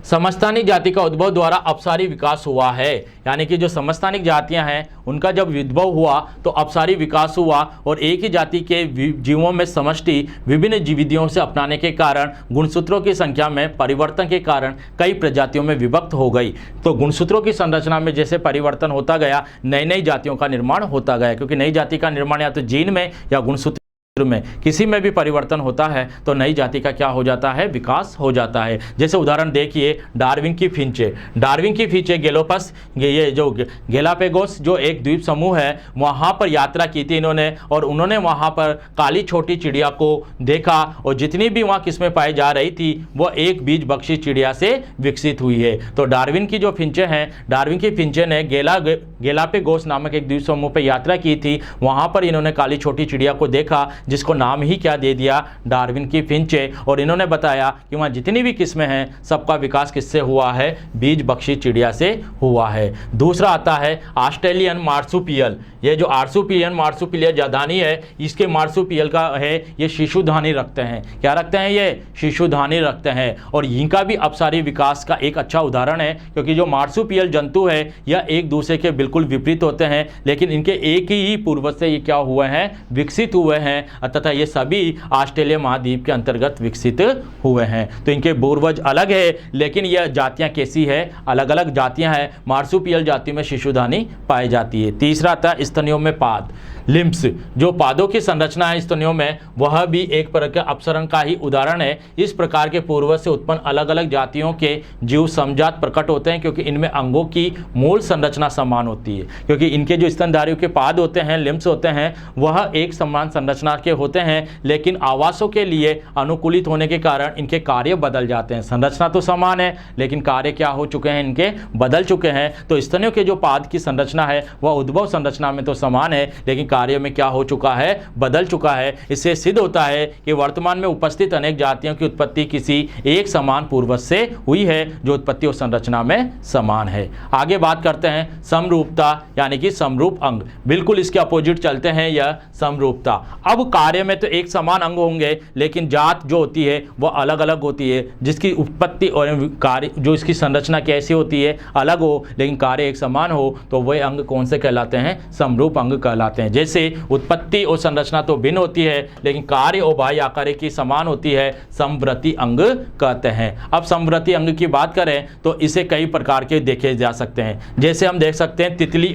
समस्थानिक जाति का उद्भव द्वारा अपसारी विकास हुआ है। यानी कि जो समस्थानिक जातियां हैं उनका जब उद्भव हुआ तो अपसारी विकास हुआ, और एक ही जाति के जीवों में समष्टि विभिन्न विधियों से अपनाने के कारण गुणसूत्रों की संख्या में परिवर्तन के कारण कई प्रजातियों में विभक्त हो गई। तो गुणसूत्रों की संरचना में जैसे परिवर्तन होता गया, नई नई जातियों का निर्माण होता गया, क्योंकि नई जाति का निर्माण या तो जीन में या गुणसूत्र में किसी में भी परिवर्तन होता है तो नई जाति का क्या हो जाता है, विकास हो जाता है। जैसे उदाहरण देखिए डार्विन की फिंचे। डार्विन की फिंचे गेलोपस, ये जो गेलापेगोस जो एक द्वीप समूह है वहाँ पर यात्रा की थी इन्होंने, और उन्होंने वहाँ पर काली छोटी चिड़िया को देखा, और जितनी भी वहाँ किस्में पाई जा रही थी वह एक बीज बख्शी चिड़िया से विकसित हुई है। तो डार्विन की जो फिंचे हैं, डार्विन की फिंचे ने गेलापेगोस नामक एक द्वीप समूह पर यात्रा की थी। वहाँ पर इन्होंने काली छोटी चिड़िया को देखा, जिसको नाम ही क्या दे दिया, डार्विन की फिंचे। और इन्होंने बताया कि वहाँ जितनी भी किस्में हैं सबका विकास किससे हुआ है, बीज बख्शी चिड़िया से हुआ है। दूसरा आता है ऑस्ट्रेलियन मार्सुपियल। ये जो आर्सुपिलियन मार्सुपिलिया जादानी है, इसके मार्सुपियल का है ये शिशुधानी रखते हैं। क्या रखते हैं, ये शिशुधानी रखते हैं। और इनका भी अपसारी विकास का एक अच्छा उदाहरण है, क्योंकि जो मार्सुपियल जंतु है यह एक दूसरे के बिल्कुल विपरीत होते हैं, लेकिन इनके एक ही पूर्वज से ये क्या हुए हैं, विकसित हुए हैं, तथा ये सभी ऑस्ट्रेलिया महाद्वीप के अंतर्गत विकसित हुए हैं। तो इनके पूर्वज अलग है, लेकिन यह जातियां कैसी है, अलग अलग जातियां हैं। मार्सुपियल जाति में शिशुधानी पाई जाती है। तीसरा था स्तनियों में पाद, लिम्स। जो पादों की संरचना है स्तनियों में, वह भी एक प्रकार के अपसरण का ही उदाहरण है। इस प्रकार के पूर्वज से उत्पन्न अलग अलग जातियों के जीव समजात प्रकट होते हैं, क्योंकि इनमें अंगों की मूल संरचना समान होती है। क्योंकि इनके जो स्तनधारियों के पाद होते हैं, लिम्स होते हैं, वह एक समान संरचना के होते हैं, लेकिन आवासों के लिए अनुकूलित होने के कारण इनके कार्य बदल जाते हैं। संरचना तो समान है, लेकिन कार्य क्या हो चुके हैं, इनके बदल चुके हैं। तो स्तनियों के जो पाद की संरचना है वह उद्भव संरचना में तो समान है, लेकिन कार्य में क्या हो चुका है, बदल चुका है। इससे सिद्ध होता है कि वर्तमान में उपस्थित अनेक जातियों की उत्पत्ति किसी एक समान पूर्वज से हुई है जो उत्पत्ति और संरचना में समान है। आगे बात करते हैं समरूपता यानी कि समरूप अंग। बिल्कुल इसके अपोजिट चलते हैं, यह समरूपता। अब कार्य में तो एक समान अंग होंगे, लेकिन जात जो होती है वह अलग अलग होती है, जिसकी उत्पत्ति और कार्य जो इसकी संरचना कैसी होती है अलग हो, लेकिन कार्य एक समान हो, तो वह अंग कौन से कहलाते हैं, समरूप अंग कहलाते हैं। जैसे उत्पत्ति और संरचना तो भिन्न होती है, लेकिन कार्य और बाह्य आकार की समान होती है, समवर्ती अंग कहते हैं। अब समवर्ती अंग की बात करें तो इसे कई प्रकार के देखे जा सकते हैं। जैसे हम देख सकते हैं तितली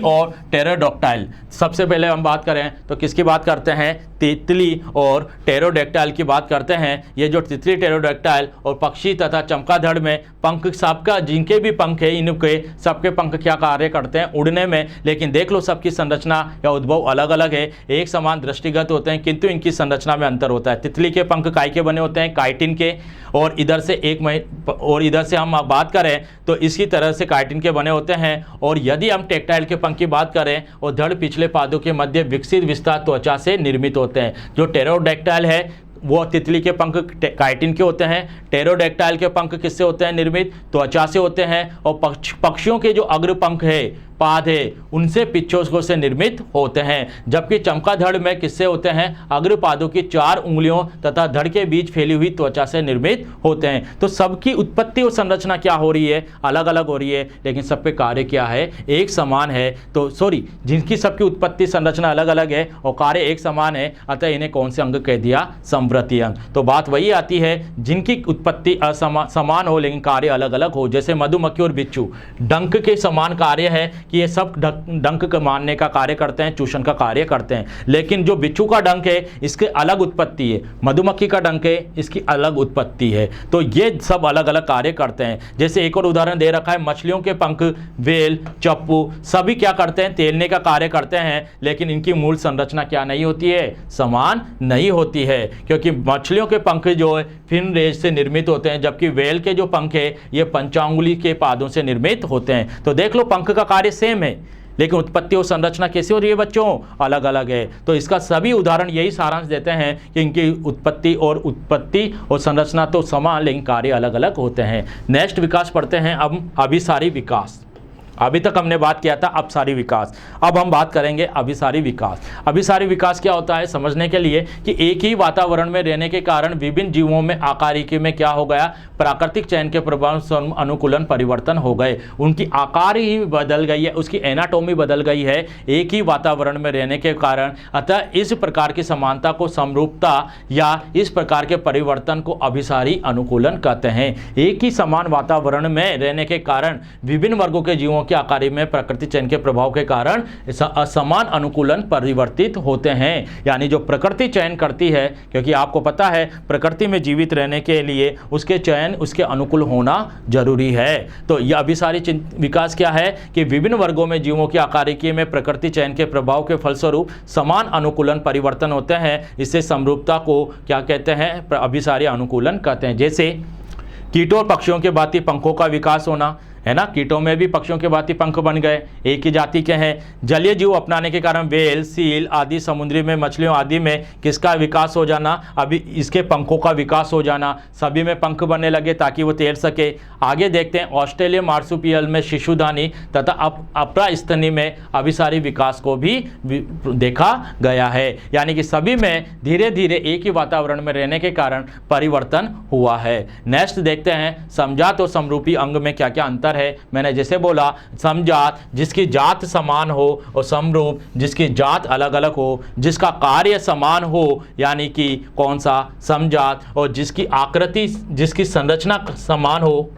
और टेरोडॉक्टाइल। सबसे पहले हम बात करें तो किसकी बात करते हैं, तितली और टेरोडॉक्टाइल की बात करते हैं। ये जो तितली, टेरोडॉक्टाइल और पक्षी तथा चमगादड़ में पंख, सबका जिनके भी पंख है, इनके सबके पंख क्या कार्य करते हैं, उड़ने में। लेकिन देख लो सबकी संरचना या उद्भव अलग अलग है। एक समान दृष्टिगत होते हैं, किंतु इनकी संरचना में अंतर होता है। तितली के पंख काय के बने होते हैं, काइटिन के, और इधर से हम बात करें तो इसी तरह से काइटिन के बने होते हैं। और यदि हम टेक्टाइल के पंख की बात करें और धड़ पिछले पादों के मध्य विकसित विस्तार त्वचा से निर्मित होते हैं। जो टेरोडॉक्टाइल है वो तितली के पंख काइटिन के होते हैं, टेरोडॉक्टाइल के पंख किससे होते हैं निर्मित, त्वचा से होते हैं। और पक्षियों के जो अग्र पंख है, पाद है, उनसे पिच्छों से निर्मित होते हैं। जबकि चमगादड़ में किससे होते हैं, अग्र पादों की 4 उंगलियों तथा धड़ के बीच फैली हुई त्वचा से निर्मित होते हैं। तो सबकी उत्पत्ति और संरचना क्या हो रही है, अलग अलग हो रही है, लेकिन सब पे कार्य क्या है, एक समान है। तो जिनकी सबकी उत्पत्ति संरचना अलग अलग है और कार्य एक समान है, अतः इन्हें कौन से अंग कह दिया, समवर्ती अंग। तो बात वही आती है जिनकी उत्पत्ति समान हो लेकिन कार्य अलग अलग हो। जैसे मधुमक्खी और बिच्छू, डंक के समान कार्य है कि ये सब डंक मारने का कार्य करते हैं, चूषण का कार्य करते हैं। लेकिन जो बिच्छू का डंक है इसके अलग उत्पत्ति है, मधुमक्खी का डंक है इसकी अलग उत्पत्ति है। तो ये सब अलग अलग कार्य करते हैं। जैसे एक और उदाहरण दे रखा है, मछलियों के पंख, वेल, चप्पू सभी क्या करते हैं, तैरने का कार्य करते हैं, लेकिन इनकी मूल संरचना क्या नहीं होती है, समान नहीं होती है। क्योंकि मछलियों के पंख जो है फिन रेज से निर्मित होते हैं, जबकि वेल के जो पंख है ये पंचांगुली के पादों से निर्मित होते हैं। तो देख लो पंख का कार्य सेम है, लेकिन उत्पत्ति और संरचना कैसी हो रही है बच्चों, अलग अलग है। तो इसका सभी उदाहरण यही सारांश देते हैं कि इनकी उत्पत्ति और संरचना तो समान लेकिन कार्य अलग अलग होते हैं। नेक्स्ट विकास पढ़ते हैं अब, अभिसारी विकास। अभी तक हमने बात किया था अपसारी विकास, अब हम बात करेंगे अभिसारी विकास। अभिसारी विकास क्या होता है समझने के लिए कि एक ही वातावरण में रहने के कारण विभिन्न जीवों में आकारिकी में क्या हो गया, प्राकृतिक चयन के प्रभाव से अनुकूलन परिवर्तन हो गए। उनकी आकार ही बदल गई है, उसकी एनाटॉमी बदल गई है एक ही वातावरण में रहने के कारण। अतः इस प्रकार की समानता को समरूपता या इस प्रकार के परिवर्तन को अभिसारी अनुकूलन कहते हैं। एक ही समान वातावरण में रहने के कारण विभिन्न वर्गों के जीवों के आकार में प्रकृति चयन के प्रभाव के कारण असमान अनुकूलन परिवर्तित होते हैं। यानी जो प्रकृति चयन करती है, क्योंकि आपको पता है प्रकृति में जीवित रहने के लिए उसके चयन उसके अनुकूल होना जरूरी है। तो यह अभिसारी विकास क्या है कि विभिन्न वर्गों में जीवों की आकारिकी में प्रकृति चयन के प्रभाव के फलस्वरूप समान अनुकूलन परिवर्तन होते हैं। इससे समरूपता को क्या कहते हैं, अभिसारी अनुकूलन कहते हैं। जैसे कीटों और पक्षियों के भांति पंखों का विकास होना है ना, कीटों में भी पक्षियों के भांति पंख बन गए, एक ही जाति के हैं। जलीय जीव अपनाने के कारण वेल, सील आदि, समुद्री में मछलियों आदि में किसका विकास हो जाना, अभी इसके पंखों का विकास हो जाना, सभी में पंख बनने लगे ताकि वो तैर सके। आगे देखते हैं ऑस्ट्रेलिया मार्सुपियल में शिशुदानी तथा अपरास्तनी में अभिसारी विकास को भी देखा गया है। यानी कि सभी में धीरे धीरे एक ही वातावरण में रहने के कारण परिवर्तन हुआ है। नेक्स्ट देखते हैं समजात और समरूपी अंग में क्या क्या अंतर है। मैंने जैसे बोला समजात जिसकी जात समान हो और समरूप जिसकी जात अलग अलग हो, जिसका कार्य समान हो यानी कि कौन सा, समजात, और जिसकी आकृति जिसकी संरचना समान हो,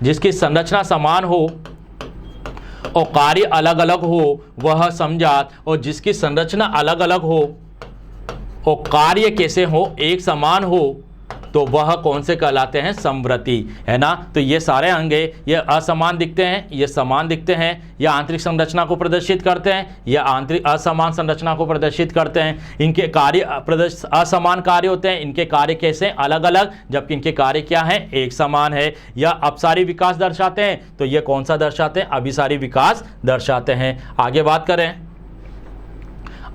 जिसकी संरचना समान हो और कार्य अलग अलग हो वह समजात, और जिसकी संरचना अलग अलग हो और कार्य कैसे हो, एक समान हो, तो वह कौन से कहलाते हैं, समवर्ती, है ना। तो ये सारे अंगे ये असमान दिखते हैं, ये समान दिखते हैं, या आंतरिक संरचना को प्रदर्शित करते हैं, या आंतरिक असमान संरचना को प्रदर्शित करते हैं। इनके कार्य असमान कार्य होते हैं, इनके कार्य कैसे अलग अलग, जबकि इनके कार्य क्या है, एक समान है। या अपसारी विकास दर्शाते हैं, तो ये कौन सा दर्शाते हैं, अभिसारी विकास दर्शाते हैं। आगे बात करें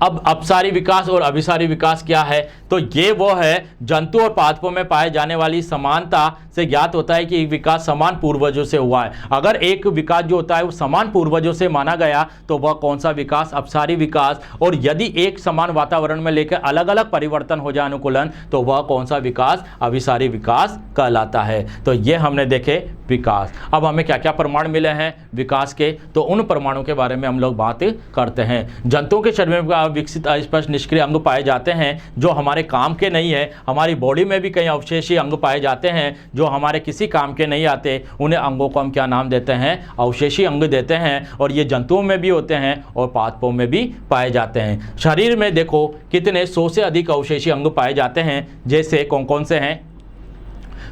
अब अपसारी विकास और अभिसारी विकास क्या है? तो ये वो है जंतु और पादपों में पाए जाने वाली समानता से ज्ञात होता है कि विकास समान पूर्वजों से हुआ है। अगर एक विकास जो होता है वो समान पूर्वजों से माना गया तो वह कौन सा विकास? अपसारी विकास। और यदि एक समान वातावरण में लेकर अलग अलग परिवर्तन हो जाए अनुकूलन तो वह कौन सा विकास? अभिसारी विकास कहलाता है। तो ये हमने देखे विकास। अब हमें क्या क्या प्रमाण मिले हैं विकास के, तो उन प्रमाणों के बारे में हम लोग बात करते हैं। जंतुओं के शरीर में विकसित अस्पष्ट निष्क्रिय अंग पाए जाते हैं जो हमारे काम के नहीं है। हमारी बॉडी में भी कई अवशेषी अंग पाए जाते हैं जो हमारे किसी काम के नहीं आते। उन्हें अंगों को हम क्या नाम देते हैं? अवशेषी अंग देते हैं। और ये जंतुओं में भी होते हैं और पादपों में भी पाए जाते हैं। शरीर में देखो कितने 100 से अधिक अवशेषी अंग पाए जाते हैं। जैसे कौन कौन से हैं?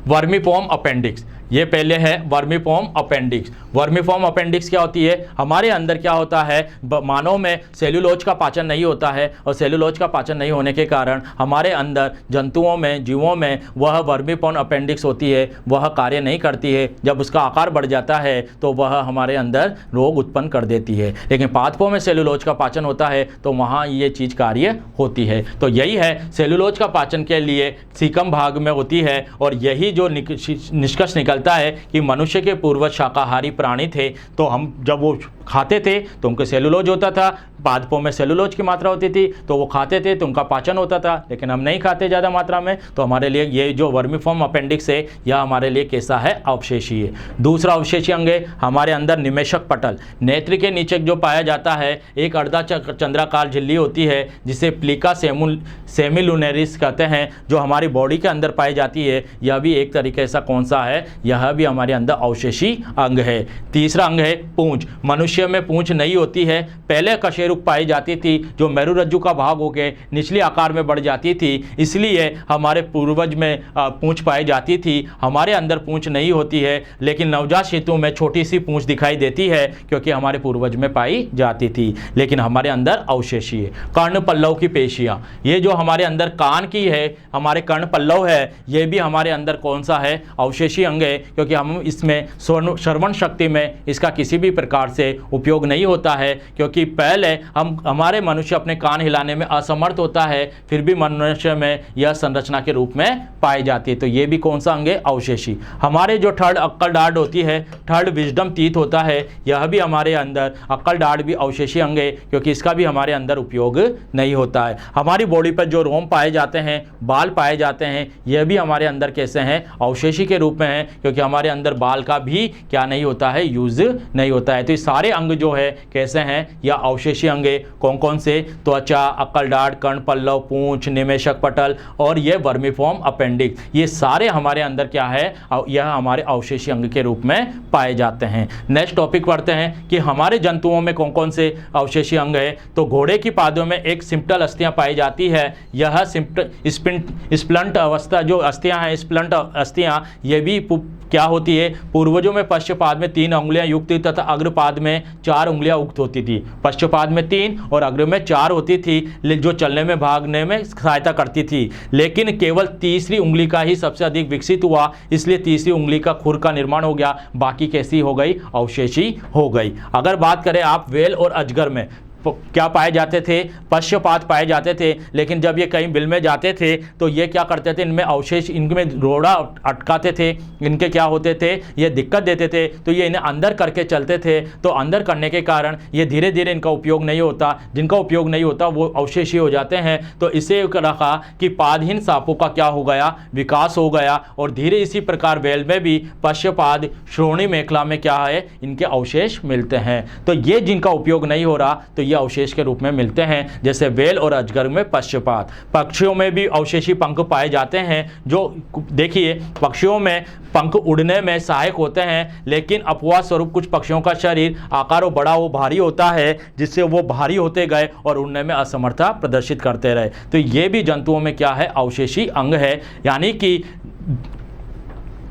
वर्मीफॉर्म अपेंडिक्स, ये पहले है वर्मीफॉर्म अपेंडिक्स। वर्मीफॉर्म अपेंडिक्स क्या होती है? हमारे अंदर क्या होता है, मानव में सेल्यूलोज का पाचन नहीं होता है और सेल्यूलोज का पाचन नहीं होने के कारण हमारे अंदर जंतुओं में, जीवों में वह वर्मीफॉर्म अपेंडिक्स होती है, वह कार्य नहीं करती है। जब उसका आकार बढ़ जाता है तो वह हमारे अंदर रोग उत्पन्न कर देती है। लेकिन पादपों में सेल्यूलोज का पाचन होता है तो वहाँ ये चीज़ कार्य होती है। तो यही है, सेल्यूलोज का पाचन के लिए सीकम भाग में होती है। और यही जो निष्कर्ष निकलता है कि मनुष्य के पूर्वज शाकाहारी प्राणी थे, तो हम जब वो खाते थे तो उनके सेलुलोज होता था, पादपों में सेलुलोज की मात्रा होती थी तो वो खाते थे तो उनका पाचन होता था। लेकिन हम नहीं खाते ज़्यादा मात्रा में, तो हमारे लिए ये जो वर्मीफॉर्म अपेंडिक्स है यह हमारे लिए कैसा है? अवशेषी है। दूसरा अवशेषी अंग है हमारे अंदर निमेशक पटल। नेत्र के नीचे जो पाया जाता है एक अर्धा चंद्राकार झिल्ली होती है जिसे प्लिका सेमिलुनेरिस कहते हैं, जो हमारी बॉडी के अंदर पाई जाती है। यह भी एक तरीके से कौन सा है? यह भी हमारे अंदर अवशेषी अंग है। तीसरा अंग है पूंछ। मनुष्य में पूंछ नहीं होती है। पहले कशेरुक पाई जाती थी जो मेरुरज्जु का भाग होकर निचली आकार में बढ़ जाती थी, इसलिए हमारे पूर्वज में पूंछ पाई जाती थी। हमारे अंदर पूंछ नहीं होती है, लेकिन नवजात शिशु में छोटी सी पूंछ दिखाई देती है क्योंकि हमारे पूर्वज में पाई जाती थी, लेकिन हमारे अंदर अवशेषी है। कर्ण पल्लव की पेशियां, ये जो हमारे अंदर कान की है, हमारे कर्ण पल्लव है, ये भी हमारे अंदर कौन सा है? अवशेषी अंग है, क्योंकि हम इसमें श्रवण शक्ति में इसका किसी भी प्रकार से उपयोग नहीं होता है। क्योंकि पहले हमारे मनुष्य अपने कान हिलाने में असमर्थ होता है, फिर भी मनुष्य में यह संरचना के रूप में पाई जाती है। तो ये भी कौन सा अंग है? अवशेषी। हमारे जो थर्ड अक्कल डार्ड होती है, थर्ड विजडम टीथ होता है, यह भी हमारे अंदर, अक्कल डार्ड भी अवशेषी अंग है क्योंकि इसका भी हमारे अंदर उपयोग नहीं होता है। हमारी बॉडी पर जो रोम पाए जाते हैं, बाल पाए जाते हैं, यह भी हमारे अंदर कैसे हैं? अवशेषी के रूप में है, क्योंकि हमारे अंदर बाल का भी क्या नहीं होता है? यूज नहीं होता है। तो ये सारे अंग जो है कैसे हैं? या अवशेषी अंग है। कौन कौन से? त्वचा, अक्कल डार्ड, कर्ण पल्लव, पूंछ, निमेशक पटल और ये वर्मीफॉर्म अपेंडिक्स, ये सारे हमारे अंदर क्या है? यह हमारे अवशेषी अंग के रूप में पाए जाते हैं। नेक्स्ट टॉपिक पढ़ते हैं कि हमारे जंतुओं में कौन कौन से अवशेषी अंग है। तो घोड़े की पादों में एक सिम्प्टल अस्थियां पाई जाती है। यह स्प्लंट अवस्था जो अस्थियां हैं, स्प्लंट अस्थियां, ये भी क्या होती है? पूर्वजों में पश्चपाद में 3 उंगलियां युक्त तथा अग्रपाद में 4 उंगलियां उक्त होती थी। पश्चपाद में 3 और अग्र में 4 होती थी, जो चलने में, भागने में सहायता करती थी। लेकिन केवल तीसरी उंगली का ही सबसे अधिक विकसित हुआ, इसलिए तीसरी उंगली का खुर का निर्माण हो गया। बाकी कैसी हो गई? अवशेषी हो गई। अगर बात करें आप वेल और अजगर में, क्या पाए जाते थे? पश्चपाद पाए जाते थे। लेकिन जब ये कहीं बिल में जाते थे तो ये क्या करते थे? इनमें अवशेष, इनमें रोड़ा अटकाते थे, इनके क्या होते थे? ये दिक्कत देते थे, तो ये इन्हें अंदर करके चलते थे। तो अंदर करने के कारण ये धीरे धीरे इनका उपयोग नहीं होता, जिनका उपयोग नहीं होता वो अवशेषी हो जाते हैं। तो इसे रखा कि पादहीन सांपों का क्या हो गया? विकास हो गया। और धीरे इसी प्रकार वेल में भी पश्चपाद, श्रोणी मेखला में क्या है? इनके अवशेष मिलते हैं। तो ये जिनका उपयोग नहीं हो रहा तो ये अवशेष के रूप में मिलते हैं, जैसे वेल और अजगर में पश्चपाद। पक्षियों में भी अवशेषी पंख पाए जाते हैं। जो देखिए, पक्षियों में पंख उड़ने में सहायक होते हैं, लेकिन अपवाद स्वरूप कुछ पक्षियों का शरीर आकार वो बड़ा, वो भारी होता है, जिससे वो भारी होते गए और उड़ने में असमर्थता प्रदर्शित करते रहे। तो ये भी जंतुओं में क्या है? अवशेषी अंग है। यानी कि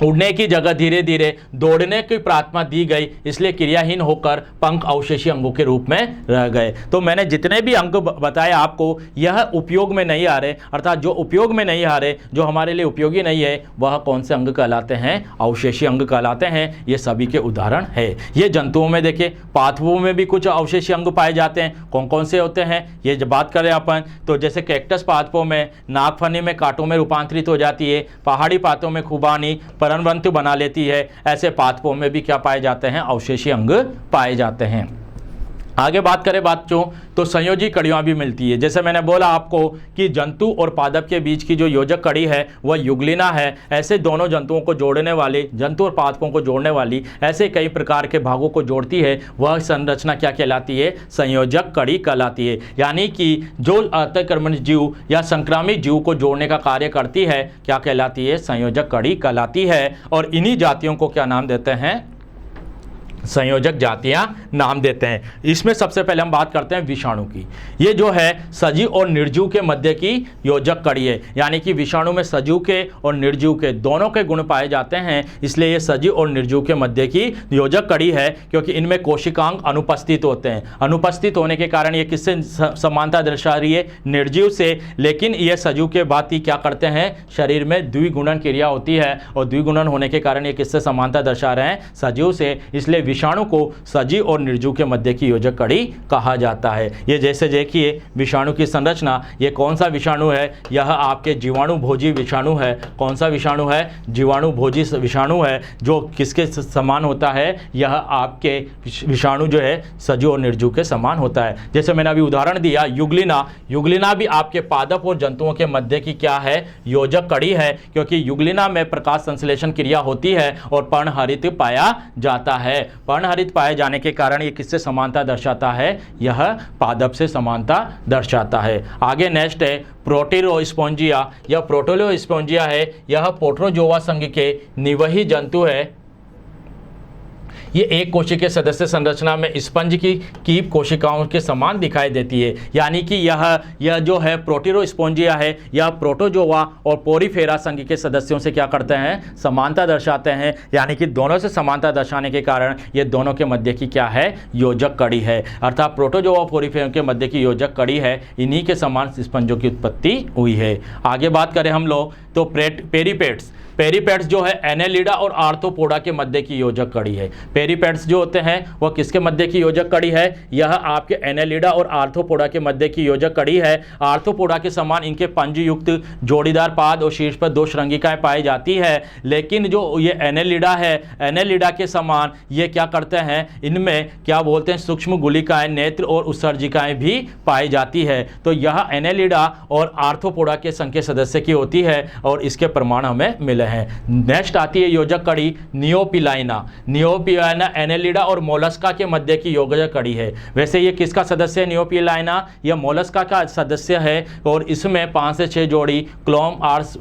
उड़ने की जगह धीरे धीरे दौड़ने की प्रार्थना दी गई, इसलिए क्रियाहीन होकर पंख अवशेषी अंगों के रूप में रह गए। तो मैंने जितने भी अंग बताए आपको, यह उपयोग में नहीं आ रहे, अर्थात जो उपयोग में नहीं आ रहे, जो हमारे लिए उपयोगी नहीं है, वह कौन से अंग कहलाते हैं? अवशेषी अंग कहलाते हैं। ये सभी के उदाहरण है। ये जंतुओं में देखिए, पादपों में भी कुछ अवशेषी अंग पाए जाते हैं। कौन कौन से होते हैं ये जब बात करें अपन, तो जैसे कैक्टस पादपों में नागफनी में कांटों में रूपांतरित हो जाती है, पहाड़ी पातों में खुबानी परनवंतु बना लेती है। ऐसे पादपों में भी क्या पाए जाते हैं? अवशेषी अंग पाए जाते हैं। आगे बात करें बच्चों, तो संयोजी कड़ियाँ भी मिलती है। जैसे मैंने बोला आपको कि जंतु और पादप के बीच की जो योजक कड़ी है वह युग्लिना है। ऐसे दोनों जंतुओं को जोड़ने वाली, जंतु और पादपों को जोड़ने वाली ऐसे कई प्रकार के भागों को जोड़ती है, वह संरचना क्या कहलाती है? संयोजक कड़ी कहलाती है। यानी कि जो अतिक्रमण जीव या संक्रामित जीव को जोड़ने का कार्य करती है, क्या कहलाती है? संयोजक कड़ी कहलाती है। और इन्हीं जातियों को क्या नाम देते हैं? संयोजक जातियां नाम देते हैं। इसमें सबसे पहले हम बात करते हैं विषाणु की। ये जो है सजीव और निर्जीव के मध्य की योजक कड़ी है। यानी कि विषाणु में सजीव के और निर्जीव के दोनों के गुण पाए जाते हैं, इसलिए ये सजीव और निर्जीव के मध्य की योजक कड़ी है, क्योंकि इनमें कोशिकांग अनुपस्थित होते हैं। अनुपस्थित होने के कारण ये किससे समानता दर्शा रही है? निर्जीव से। लेकिन ये सजीव के भांति क्या करते हैं? शरीर में द्विगुणन क्रिया होती है, और द्विगुणन होने के कारण ये किससे समानता दर्शा रहे हैं? सजीव से। इसलिए विषाणु को सजीव और निर्जीव के मध्य की योजक कड़ी कहा जाता है। ये जैसे देखिए विषाणु की संरचना, ये कौन सा विषाणु है? यह आपके जीवाणु भोजी विषाणु है। कौन सा विषाणु है? जीवाणु भोजी विषाणु है। जो किसके समान होता है? यह आपके विषाणु जो है सजीव और निर्जीव के समान होता है। जैसे मैंने अभी उदाहरण दिया युग्लिना, युग्लिना भी आपके पादप और जंतुओं के मध्य की क्या है? योजक कड़ी है, क्योंकि युग्लिना में प्रकाश संश्लेषण क्रिया होती है और पर्णहरित पाया जाता है। पर्णहरित पाए जाने के कारण ये किससे समानता दर्शाता है? यह पादप से समानता दर्शाता है। आगे नेक्स्ट है प्रोटेरोस्पोंजिया। यह प्रोटेरोस्पोंजिया है, यह प्रोटोजोआ संघ के निवही जंतु है। ये एक कोशिकीय सदस्य संरचना में स्पंज की कीप कोशिकाओं के समान दिखाई देती है। यानी कि यह जो है प्रोटेरोस्पोंजिया है, यह प्रोटोजोआ और पोरीफेरा संघ के सदस्यों से क्या करते हैं? समानता दर्शाते हैं। यानी कि दोनों से समानता दर्शाने के कारण ये दोनों के मध्य की क्या है? योजक कड़ी है। अर्थात प्रोटोजोआ और पोरीफेरा के मध्य की योजक कड़ी है। इन्हीं के समान स्पंजों की उत्पत्ति हुई है। आगे बात करें हम लोग, तो पेरीपेट्स। पेरीपेट्स जो है एनेलिडा और आर्थ्रोपोडा के मध्य की योजक कड़ी है। पेरीपेट्स जो होते हैं वह किसके मध्य की योजक कड़ी है? यह आपके एनेलिडा और आर्थ्रोपोडा के मध्य की योजक कड़ी है। आर्थ्रोपोडा के समान इनके पंजयुक्त जोड़ीदार पाद और शीर्ष पर 2 श्रृंगिकाएं पाई जाती है। लेकिन जो ये एनेलिडा है, एनेलिडा के समान ये क्या करते हैं? इनमें क्या बोलते हैं? सूक्ष्म गुलिकाएं, नेत्र और उत्सर्जिकाएं भी पाई जाती है। तो यह एनेलिडा और आर्थ्रोपोडा के संघ के सदस्य की होती है, और इसके प्रमाण हमें मिले हैं। नेक्स्ट आती है योजक कड़ी नियोपिलाइना। नियोपिलाइना एनेलिडा और मोलस्का के मध्य की योजक कड़ी है। वैसे ये किसका सदस्य है? नियोपिलाइना यह मोलस्का का सदस्य है, और इसमें 5 से 6 जोड़ी क्लोम आर्स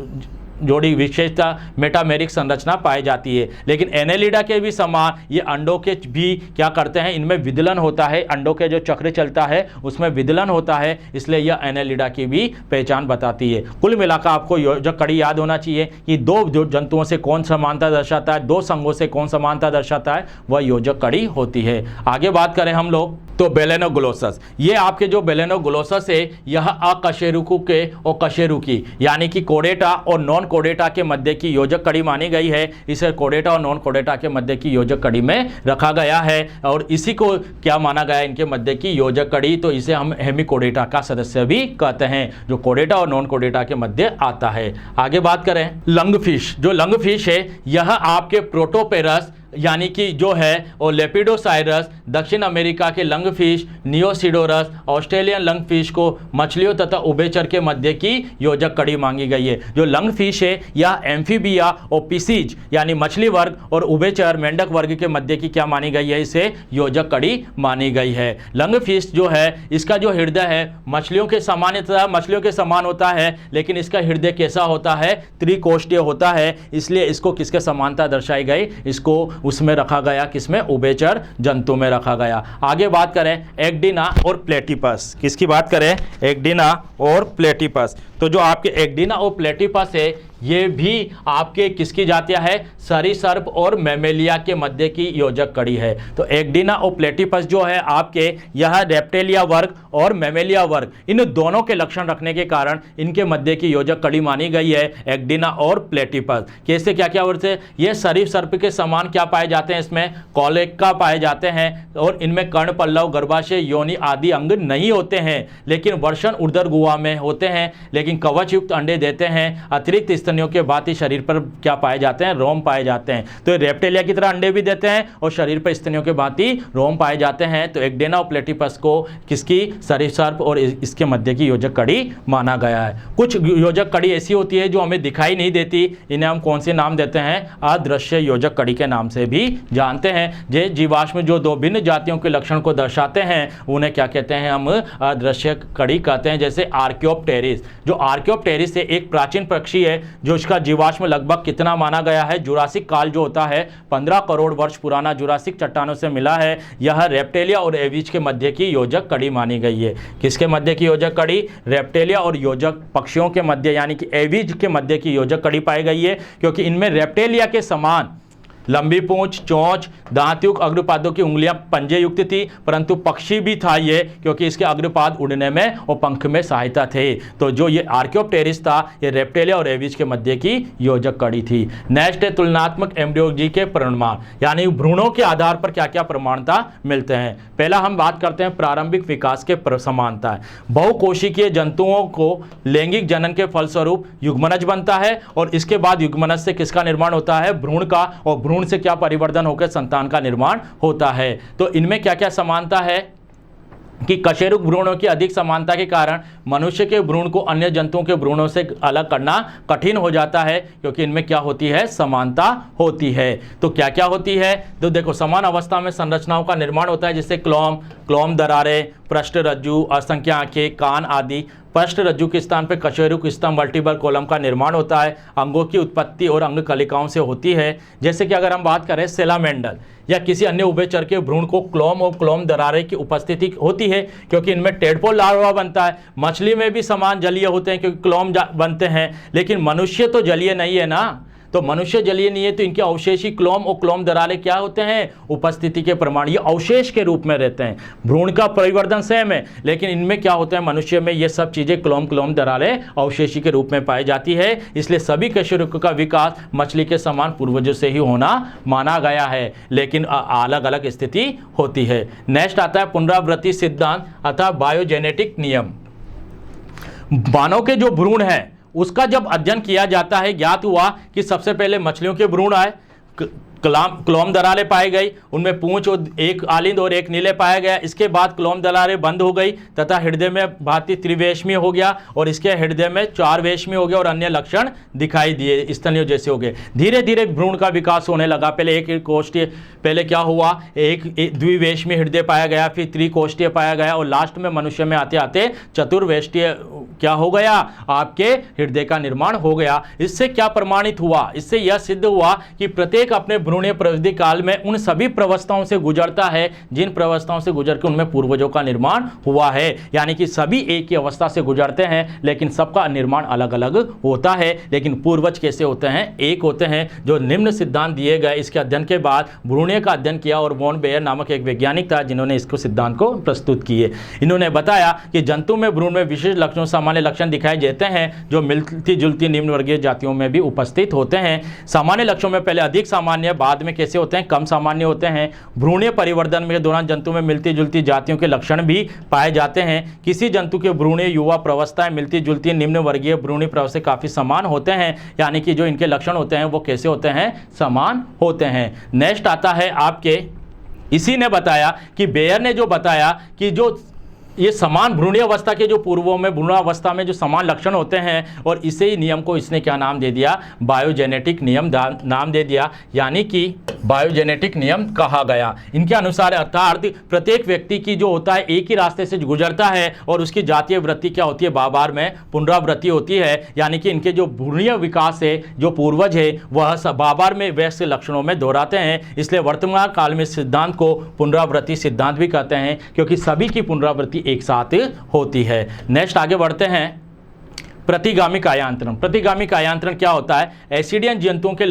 जोड़ी विशेषता मेटामेरिक संरचना पाई जाती है। लेकिन एनेलिडा के भी समान ये अंडों के भी क्या करते हैं? इनमें विदलन होता है। अंडों के जो चक्र चलता है उसमें विदलन होता है, इसलिए यह एनेलिडा की भी पहचान बताती है। कुल मिलाकर आपको योजक कड़ी याद होना चाहिए कि 2 जंतुओं से कौन समानता दर्शाता है, 2 संघों से कौन समानता दर्शाता है, वह योजक कड़ी होती है। आगे बात करें हम लोग, तो बेलेनोग्लोसस। ये आपके जो बेलेनोग्लोसस है, यह अकशेरुकी के और कशेरुकी यानी कि कोडेटा और नॉन कोडेटा के मध्य की योजक कड़ी मानी गई है। इसे कोडेटा और नॉन कोडेटा के मध्य की योजक कड़ी में रखा गया है, और इसी को क्या माना गया इनके मध्य की योजक कड़ी? तो इसे हम हेमिकोडेटा का सदस्य भी कहते हैं, जो कोडेटा और नॉन कोडेटा के मध्य आता है। आगे बात करें लंगफिश। जो लंगफिश है यह आपके प्रोटोपेरस यानी कि जो है और लेपिडोसाइरस, दक्षिण अमेरिका के लंगफिश, नियोसिडोरस, ऑस्ट्रेलियन लंगफिश को मछलियों तथा उभयचर के मध्य की योजक कड़ी मांगी गई है। जो लंगफिश है यह एम्फीबिया और पिसीज यानी मछली वर्ग और उभयचर मेंढक वर्ग के मध्य की क्या मानी गई है? इसे योजक कड़ी मानी गई है। लंगफिश जो है इसका जो हृदय है मछलियों के सामान्यतः मछलियों के समान होता है, लेकिन इसका हृदय कैसा होता है? त्रिकोष्ठीय होता है, इसलिए इसको किसके समानता दर्शाई गई? इसको उसमें रखा गया, किसमें? उभयचर जंतु में रखा गया। आगे बात करें एक्डिना और प्लेटिपस। किसकी बात करें? एक्डिना और प्लेटिपस। तो जो आपके एक्डिना और प्लेटिपस है ये भी आपके किसकी जातियां है, सरीसृप और मैमेलिया के मध्य की योजक कड़ी है। तो एक्टिना और प्लेटिपस जो है आपके यह रेप्टिलिया वर्ग और मैमेलिया वर्ग, इन दोनों के लक्षण रखने के कारण इनके मध्य की योजक कड़ी मानी गई है एक्टिना और प्लेटिपस। कैसे क्या क्या वर्ष है, ये सरीसृप के समान क्या पाए जाते हैं, इसमें कोलेका पाए जाते हैं और इनमें कर्ण, पल्लव, गर्भाशय, योनि आदि अंग नहीं होते हैं, लेकिन वर्षण उदर गुहा में होते हैं, लेकिन कवच युक्त अंडे देते हैं। अतिरिक्त स्तनियों के भांति शरीर पर क्या पाए जाते हैं, रोम पाए जाते हैं। तो रेप्टिलिया की तरह अंडे भी देते हैं और शरीर पर स्तनियों के भांति रोम पाए जाते हैं। तो एक्टिना और प्लेटिपस को किसकी, सरीसृप और इसके मध्य की योजक कड़ी माना गया है। कुछ योजक कड़ी ऐसी होती है जो हमें दिखाई नहीं देती, इन्हें हम कौन से नाम देते हैं, अदृश्य योजक कड़ी के नाम से भी जानते हैं। जे जीवाश्म जो दो भिन्न जातियों के लक्षण को दर्शाते हैं उन्हें क्या कहते हैं, हम अदृश्य कड़ी कहते हैं। जैसे आर्कियोप्टेरिस, जो आर्कियोप्टेरिस है एक प्राचीन पक्षी है जो इसका जीवाश्म लगभग कितना माना गया है, जुरासिक काल जो होता है 15 करोड़ वर्ष पुराना जुरासिक चट्टानों से मिला है। यह रेप्टिलिया और एविज के मध्य की योजक कड़ी मानी गई है। किसके मध्य की योजक कड़ी, रेप्टिलिया और योजक पक्षियों के मध्य यानी कि एविज के मध्य की योजक कड़ी पाई गई है, क्योंकि इनमें रेप्टिलिया के समान लंबी पूंछ, चोंच, दांतयुक्त अग्रपादों की उंगलियां पंजे युक्त थी, परंतु पक्षी भी था ये, क्योंकि इसके अग्रपाद उड़ने में और पंख में सहायता थे। तो जो ये आर्कियोप्टेरिस था ये रेप्टिलिया और एविज के मध्य की योजक कड़ी थी। नेक्स्ट है तुलनात्मक एम्ब्रियोलॉजी के प्रमाण, यानी भ्रूणों के आधार पर क्या क्या प्रमाणता मिलते हैं। पहला हम बात करते हैं प्रारंभिक विकास के समानता। बहुकोशिकीय जंतुओं को लैंगिक जनन के फलस्वरूप युग्मनज बनता है और इसके बाद युग्मनज से किसका निर्माण होता है, भ्रूण का, और भ्रूण से क्या परिवर्तन होकर संतान का निर्माण होता है। तो इनमें क्या क्या समानता है कि कशेरुक भ्रूणों की अधिक समानता के कारण मनुष्य के भ्रूण को अन्य जंतुओं के भ्रूणों से अलग करना कठिन हो जाता है, क्योंकि इनमें क्या होती है, समानता होती है। तो क्या क्या होती है, तो देखो समान अवस्था में संरचनाओं का निर्माण होता है, जैसे क्लोम दरारें, पृष्ठ रज्जु, असंख्य आंखें, कान आदि। पृष्ठ रज्जु के स्थान पर कशेरुक स्तंभ मल्टीपल कॉलम का निर्माण होता है। अंगों की उत्पत्ति और अंग कलिकाओं से होती है। जैसे कि अगर हम बात करें सेलामेंडल या किसी अन्य उभयचर के भ्रूण को क्लोम और क्लोम दरारें की उपस्थिति होती है, क्योंकि इनमें टेडपोल लार्वा बनता है। मछली में भी समान जलीय होते हैं क्योंकि क्लोम बनते हैं, लेकिन मनुष्य तो जलीय नहीं है ना। तो मनुष्य जलीय नहीं है, तो इनके अवशेषी क्लोम और क्लोम दरारें क्या होते हैं, उपस्थिति के प्रमाण, ये अवशेष के रूप में रहते हैं। भ्रूण का परिवर्तन सेम है, लेकिन इनमें क्या होता है, मनुष्य में ये सब चीजें क्लोम दरारें अवशेषी के रूप में पाई जाती है। इसलिए सभी कशेरुक का विकास मछली के समान पूर्वजों से ही होना माना गया है, लेकिन अलग अलग स्थिति होती है। नेक्स्ट आता है पुनरावृत्ति सिद्धांत अथवा बायोजेनेटिक नियम। मानव के जो भ्रूण है उसका जब अध्ययन किया जाता है, ज्ञात हुआ कि सबसे पहले मछलियों के भ्रूण आए, क्लोम दरारें पाई गई, उनमें पूंछ और एक आलिंद और एक नीले पाया गया। इसके बाद क्लोम दरारें बंद हो गई तथा हृदय में भांति त्रिवेशमी हो गया और इसके हृदय में 4 वेशमी हो गया और अन्य लक्षण दिखाई दिए, स्तनियों जैसे हो गए। धीरे धीरे भ्रूण का विकास होने लगा। पहले एक कोष्ठीय, पहले क्या हुआ, एक द्विवेशमी हृदय पाया गया, फिर त्रिकोष्ठीय पाया गया और लास्ट में मनुष्य में आते आते चतुर्वेष्टीय क्या हो गया, आपके हृदय का निर्माण हो गया। इससे क्या प्रमाणित हुआ, इससे यह सिद्ध हुआ कि प्रत्येक अपने भ्रूणीय प्रवृत्ति काल में उन सभी प्रवस्थाओं से गुजरता है जिन प्रवस्थाओं से गुजर के उनमें पूर्वजों का निर्माण हुआ है। यानी कि सभी एक ही अवस्था से गुजरते हैं, लेकिन सबका निर्माण अलग अलग होता है। लेकिन पूर्वज कैसे होते हैं, एक होते हैं। जो निम्न सिद्धांत दिए गए, इसके अध्ययन के बाद भ्रूणीय का अध्ययन किया और वॉन बेयर नामक एक वैज्ञानिक था जिन्होंने इसको सिद्धांत को प्रस्तुत किए। इन्होंने बताया कि जंतु में भ्रूण में विशेष लक्षणों, सामान्य लक्षण दिखाई देते हैं जो मिलती जुलती निम्न वर्गीय जातियों में भी उपस्थित होते हैं। सामान्य लक्षणों में पहले अधिक सामान्य, बाद में कैसे होते हैं, कम सामान्य होते हैं। भ्रूणीय परिवर्तन के दौरान जंतु में मिलती जुलती जातियों के लक्षण भी पाए जाते हैं। किसी जंतु के भ्रूणीय युवा प्रवस्थाएं मिलती जुलती निम्न वर्गीय भ्रूणीय प्रवस्था काफी समान होते हैं, यानी कि जो इनके लक्षण होते हैं वो कैसे होते हैं, समान होते हैं। नेक्स्ट आता है आपके, इसी ने बताया कि बेयर ने जो बताया कि जो ये समान भ्रूणीय अवस्था के जो पूर्वों में भ्रूणावस्था में जो समान लक्षण होते हैं, और इसे ही नियम को इसने क्या नाम दे दिया, बायोजेनेटिक नियम नाम दे दिया, यानी कि बायोजेनेटिक नियम कहा गया। इनके अनुसार अर्थात प्रत्येक व्यक्ति की जो होता है एक ही रास्ते से गुजरता है और उसकी जातीय वृत्ति क्या होती है, बार में पुनरावृत्ति होती है। यानी कि इनके जो भ्रूणीय विकास है, जो पूर्वज है, वह बार में वैसे लक्षणों में दोहराते हैं। इसलिए वर्तमान काल में सिद्धांत को पुनरावृत्ति सिद्धांत भी कहते हैं, क्योंकि सभी की पुनरावृत्ति एक साथ होती है। नेक्स्ट आगे बढ़ते हैं। प्रतिगामी कायांतरण। प्रतिगामी कायांतरण क्या होता है? एसिडियन जंतुओं के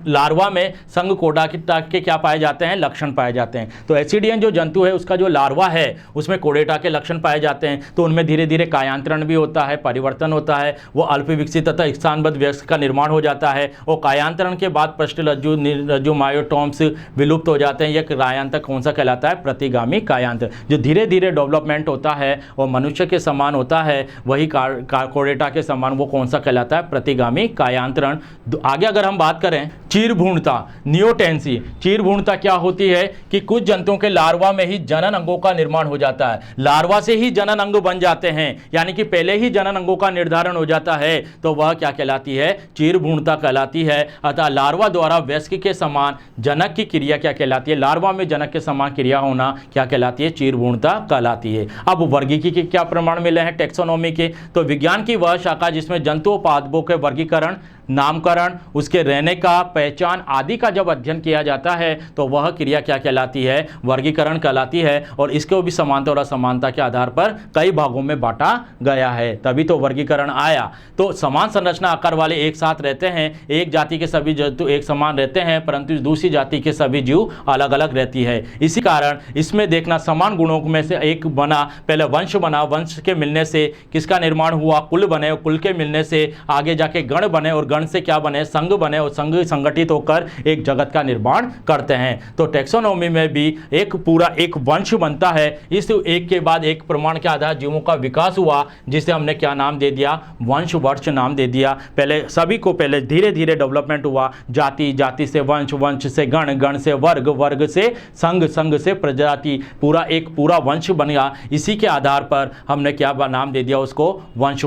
लार्वा में संघ कोडाटा के क्या पाए जाते हैं? लक्षण पाए जाते हैं। तो एसिडियन जो जंतु है उसका जो लार्वा है उसमें कोडेटा के लक्षण पाए जाते हैं, तो उनमें धीरे धीरे कायांतरण भी होता है, परिवर्तन होता है, वो अल्प विकसित तथा स्थानबद्ध वयस्क का निर्माण हो जाता है और कायांतरण के बाद पृष्ठरज्जु नीरज्जु मायोटॉम्स विलुप्त हो जाते हैं। यह कायांतरण कौन सा कहलाता है? प्रतिगामी कायांतरण। जो धीरे धीरे डेवलपमेंट होता है और मनुष्य के समान होता है, वही कोडेटा के समान, वो कौन सा कहलाता है? प्रतिगामी कायांतरण। आगे अगर हम बात करें चीरभ्रूणता, नियोटेंसी। चीरभ्रूणता क्या होती है कि कुछ जंतुओं के लार्वा में ही जनन अंगों का निर्माण हो जाता है, लार्वा से ही जनन अंग बन जाते हैं, यानी कि पहले ही जनन अंगों का निर्धारण हो जाता है, तो वह क्या कहलाती है? चीरभ्रूणता कहलाती है। अतः लार्वा द्वारा वयस्क के समान जनक की क्रिया क्या कहलाती है? लार्वा में जनक के समान क्रिया होना क्या कहलाती है? चीरभ्रूणता कहलाती है। अब वर्गीकी के क्या प्रमाण मिले हैं टेक्सोनोमी के? तो विज्ञान की वह शाखा जिसमें जंतुओं पादपों के वर्गीकरण, नामकरण, उसके रहने का, पहचान आदि का जब अध्ययन किया जाता है तो वह क्रिया क्या कहलाती है? वर्गीकरण कहलाती है। और इसको भी समानता और असमानता के आधार पर कई भागों में बांटा गया है, तभी तो वर्गीकरण आया। तो समान संरचना आकार वाले एक साथ रहते हैं, एक जाति के सभी जंतु एक समान रहते हैं, परंतु दूसरी जाति के सभी जीव अलग अलग रहती है। इसी कारण इसमें देखना समान गुणों में से एक बना, पहले वंश बना, वंश के मिलने से किसका निर्माण हुआ? कुल बने, और कुल के मिलने से आगे जाके गण बने, और गण से क्या बने? संघ बने, और संघ संगठित होकर एक जगत का निर्माण करते हैं। तो टेक्सोनोमी में भी एक पूरा एक वंश बनता है। इस एक के बाद एक प्रमाण के आधार जीवों का विकास हुआ, जिसे हमने क्या नाम दे दिया? वंश वर्ष नाम दे दिया। पहले सभी को पहले धीरे धीरे डेवलपमेंट हुआ, जाति, जाति से वंश, वंश से गण, गण से वर्ग, वर्ग से संघ, संघ से प्रजाति, पूरा वंश बन गया। इसी के आधार पर हमने क्या नाम दे दिया उसको? वंश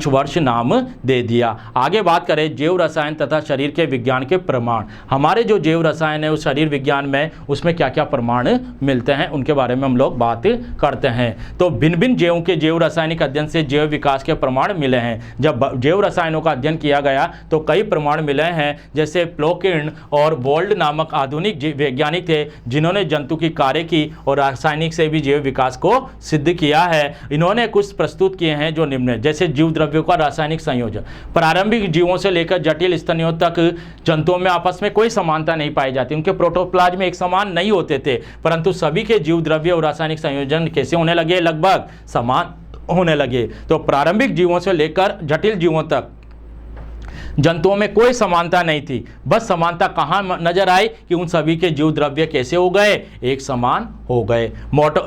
वर्ष नाम दे दिया। आगे बात करें जैव रसायन तथा शरीर के विज्ञान के प्रमाण। हमारे जो जैव रसायन है उस शरीर विज्ञान में उसमें क्या क्या प्रमाण मिलते हैं उनके बारे में हम लोग बात करते हैं। तो भिन्न भिन्न जैवों के जैव रासायनिक अध्ययन से जैव विकास के प्रमाण मिले हैं। जब जैव रसायनों का अध्ययन किया गया तो कई प्रमाण मिले हैं, जैसे प्लोकिन और बोल्ड नामक आधुनिक वैज्ञानिक थे जिन्होंने जंतु की कार्य की और रासायनिक से भी जैव विकास को सिद्ध किया है। इन्होंने कुछ प्रस्तुत किए हैं जो निम्न है, जैसे जीव द्रव्यों का रासायनिक संयोजन। प्रारंभिक जीवों से लेकर जटिल स्तनियों तक जंतुओं में आपस में कोई समानता नहीं पाई जाती, उनके प्रोटोप्लाज्म एक समान नहीं होते थे, परंतु सभी के जीव द्रव्य और रासायनिक संयोजन कैसे होने लगे? लगभग समान होने लगे। तो प्रारंभिक जीवों से लेकर जटिल जीवों तक जंतुओं में कोई समानता नहीं थी। बस समानता कहाँ नजर आई कि उन सभी के जीव द्रव्य कैसे हो गए? एक समान हो गए।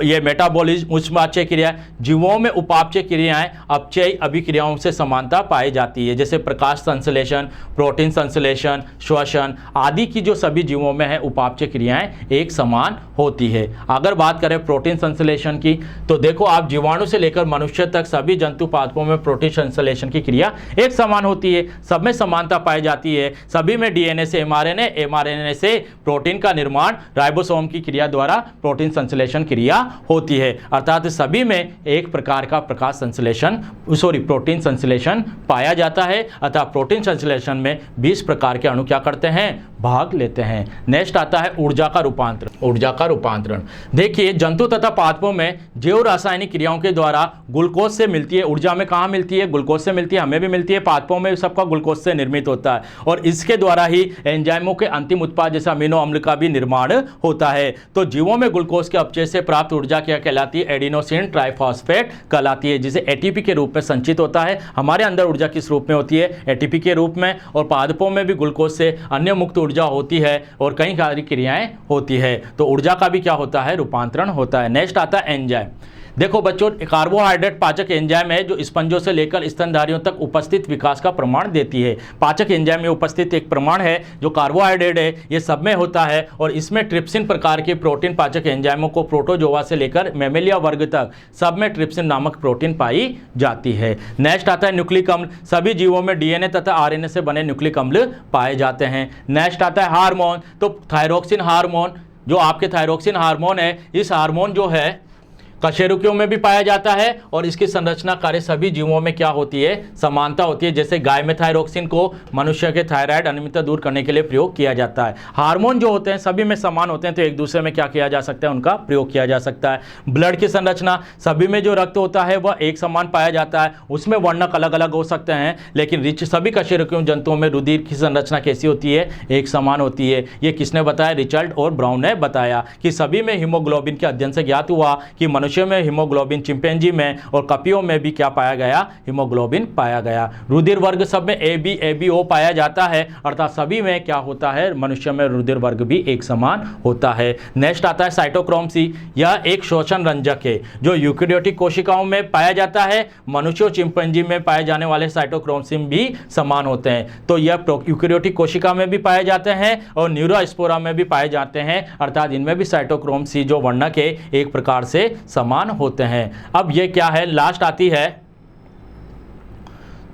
ये मेटाबॉलिज्म, उच्चपाच्य क्रिया, जीवों में उपापचय क्रियाएं अपचय अभिक्रियाओं से समानता पाई जाती है, जैसे प्रकाश संश्लेषण, प्रोटीन संश्लेषण, श्वसन आदि की जो सभी जीवों में है उपापचय क्रियाएं एक समान होती है। अगर बात करें प्रोटीन संश्लेषण की, तो देखो आप जीवाणु से लेकर मनुष्य तक सभी जंतु पादपों में प्रोटीन संश्लेषण की क्रिया एक समान होती है, सब में समानता पाई जाती है। सभी में डीएनए से एमआरएनए, एमआरएनए से प्रोटीन का निर्माण राइबोसोम की क्रिया द्वारा प्रोटीन संश्लेषण क्रिया होती है। अर्थात सभी में एक प्रकार का प्रोटीन संश्लेषण पाया जाता है। अतः प्रोटीन संश्लेषण में 20 प्रकार के अणु क्या करते हैं? भाग लेते हैं। नेक्स्ट आता है ऊर्जा का रूपांतरण। ऊर्जा का रूपांतरण देखिए, जंतु तथा पादपों में जैव रासायनिक क्रियाओं के द्वारा ग्लूकोज से मिलती है ऊर्जा। में कहाँ मिलती है? ग्लूकोज से मिलती है, हमें भी मिलती है, पादपों में सबका ग्लूकोज से निर्मित होता है, और इसके द्वारा ही एंजाइमों के अंतिम उत्पाद जैसा अमीनो अम्ल का भी निर्माण होता है। तो जीवों में ग्लूकोज के अपचय से प्राप्त ऊर्जा क्या कहलाती है? एडिनोसिन ट्राइफॉस्फेट कहलाती है, जिसे एटीपी के रूप में संचित होता है। हमारे अंदर ऊर्जा किस रूप में होती है? एटीपी के रूप में। और पादपों में भी ग्लूकोज से अन्य मुक्त ऊर्जा होती है और कई सारी क्रियाएं होती है। तो ऊर्जा का भी क्या होता है? रूपांतरण होता है। नेक्स्ट आता है एंजाइम। देखो बच्चों, कार्बोहाइड्रेट पाचक एंजाइम है जो स्पंजों से लेकर स्तनधारियों तक उपस्थित विकास का प्रमाण देती है। पाचक एंजाइम में उपस्थित एक प्रमाण है जो कार्बोहाइड्रेट है, ये सब में होता है, और इसमें ट्रिप्सिन प्रकार के प्रोटीन पाचक एंजाइमों को प्रोटोजोआ से लेकर मैमेलिया वर्ग तक सब में ट्रिप्सिन नामक प्रोटीन पाई जाती है। नेक्स्ट आता है न्यूक्लिक अम्ल। सभी जीवों में डीएनए तथा आरएनए से बने न्यूक्लिक अम्ल पाए जाते हैं। नेक्स्ट आता है हार्मोन। तो थायरोक्सिन हार्मोन, जो आपके थायरोक्सिन हार्मोन है, इस हार्मोन जो है कशेरुकियों में भी पाया जाता है और इसकी संरचना कार्य सभी जीवों में क्या होती है, समानता होती है। जैसे गाय में थायरोक्सिन को मनुष्य के थायराइड अनियमितता दूर करने के लिए प्रयोग किया जाता है। हार्मोन जो होते हैं सभी में समान होते हैं, तो एक दूसरे में क्या किया जा सकता है, उनका प्रयोग किया जा सकता है। ब्लड की संरचना, सभी में जो रक्त होता है वह एक समान पाया जाता है, उसमें वर्णक अलग अलग हो सकते हैं, लेकिन सभी कशेरुकियों जंतुओं में रुधिर की संरचना कैसी होती है, एक समान होती है। यह किसने बताया, रिचर्ड और ब्राउन ने बताया कि सभी में हीमोग्लोबिन के अध्ययन से ज्ञात हुआ कि मनुष्य में हीमोग्लोबिन, चिंपैंजी में और कपियों में भी क्या पाया गया, हीमोग्लोबिन पाया गया। रुधिर वर्ग सब में ABO पाया जाता है, अर्थात सभी में क्या होता है, मनुष्य में रुधिर वर्ग भी एक समान होता है। नेक्स्ट आता है साइटोक्रोम C। यह एक शोषण रंजक है जो यूकेरियोटिक कोशिकाओं में पाया जाता है। मनुष्य और चिंपैंजी में पाए जाने वाले साइटोक्रोम C भी समान होते हैं, तो यह यूकेरियोटिक कोशिका में भी पाए जाते हैं और न्यूरोस्पोरा में भी पाए जाते हैं, अर्थात इनमें भी साइटोक्रोम C जो वर्णक है एक प्रकार से समान होते हैं। अब ये क्या है, लास्ट आती है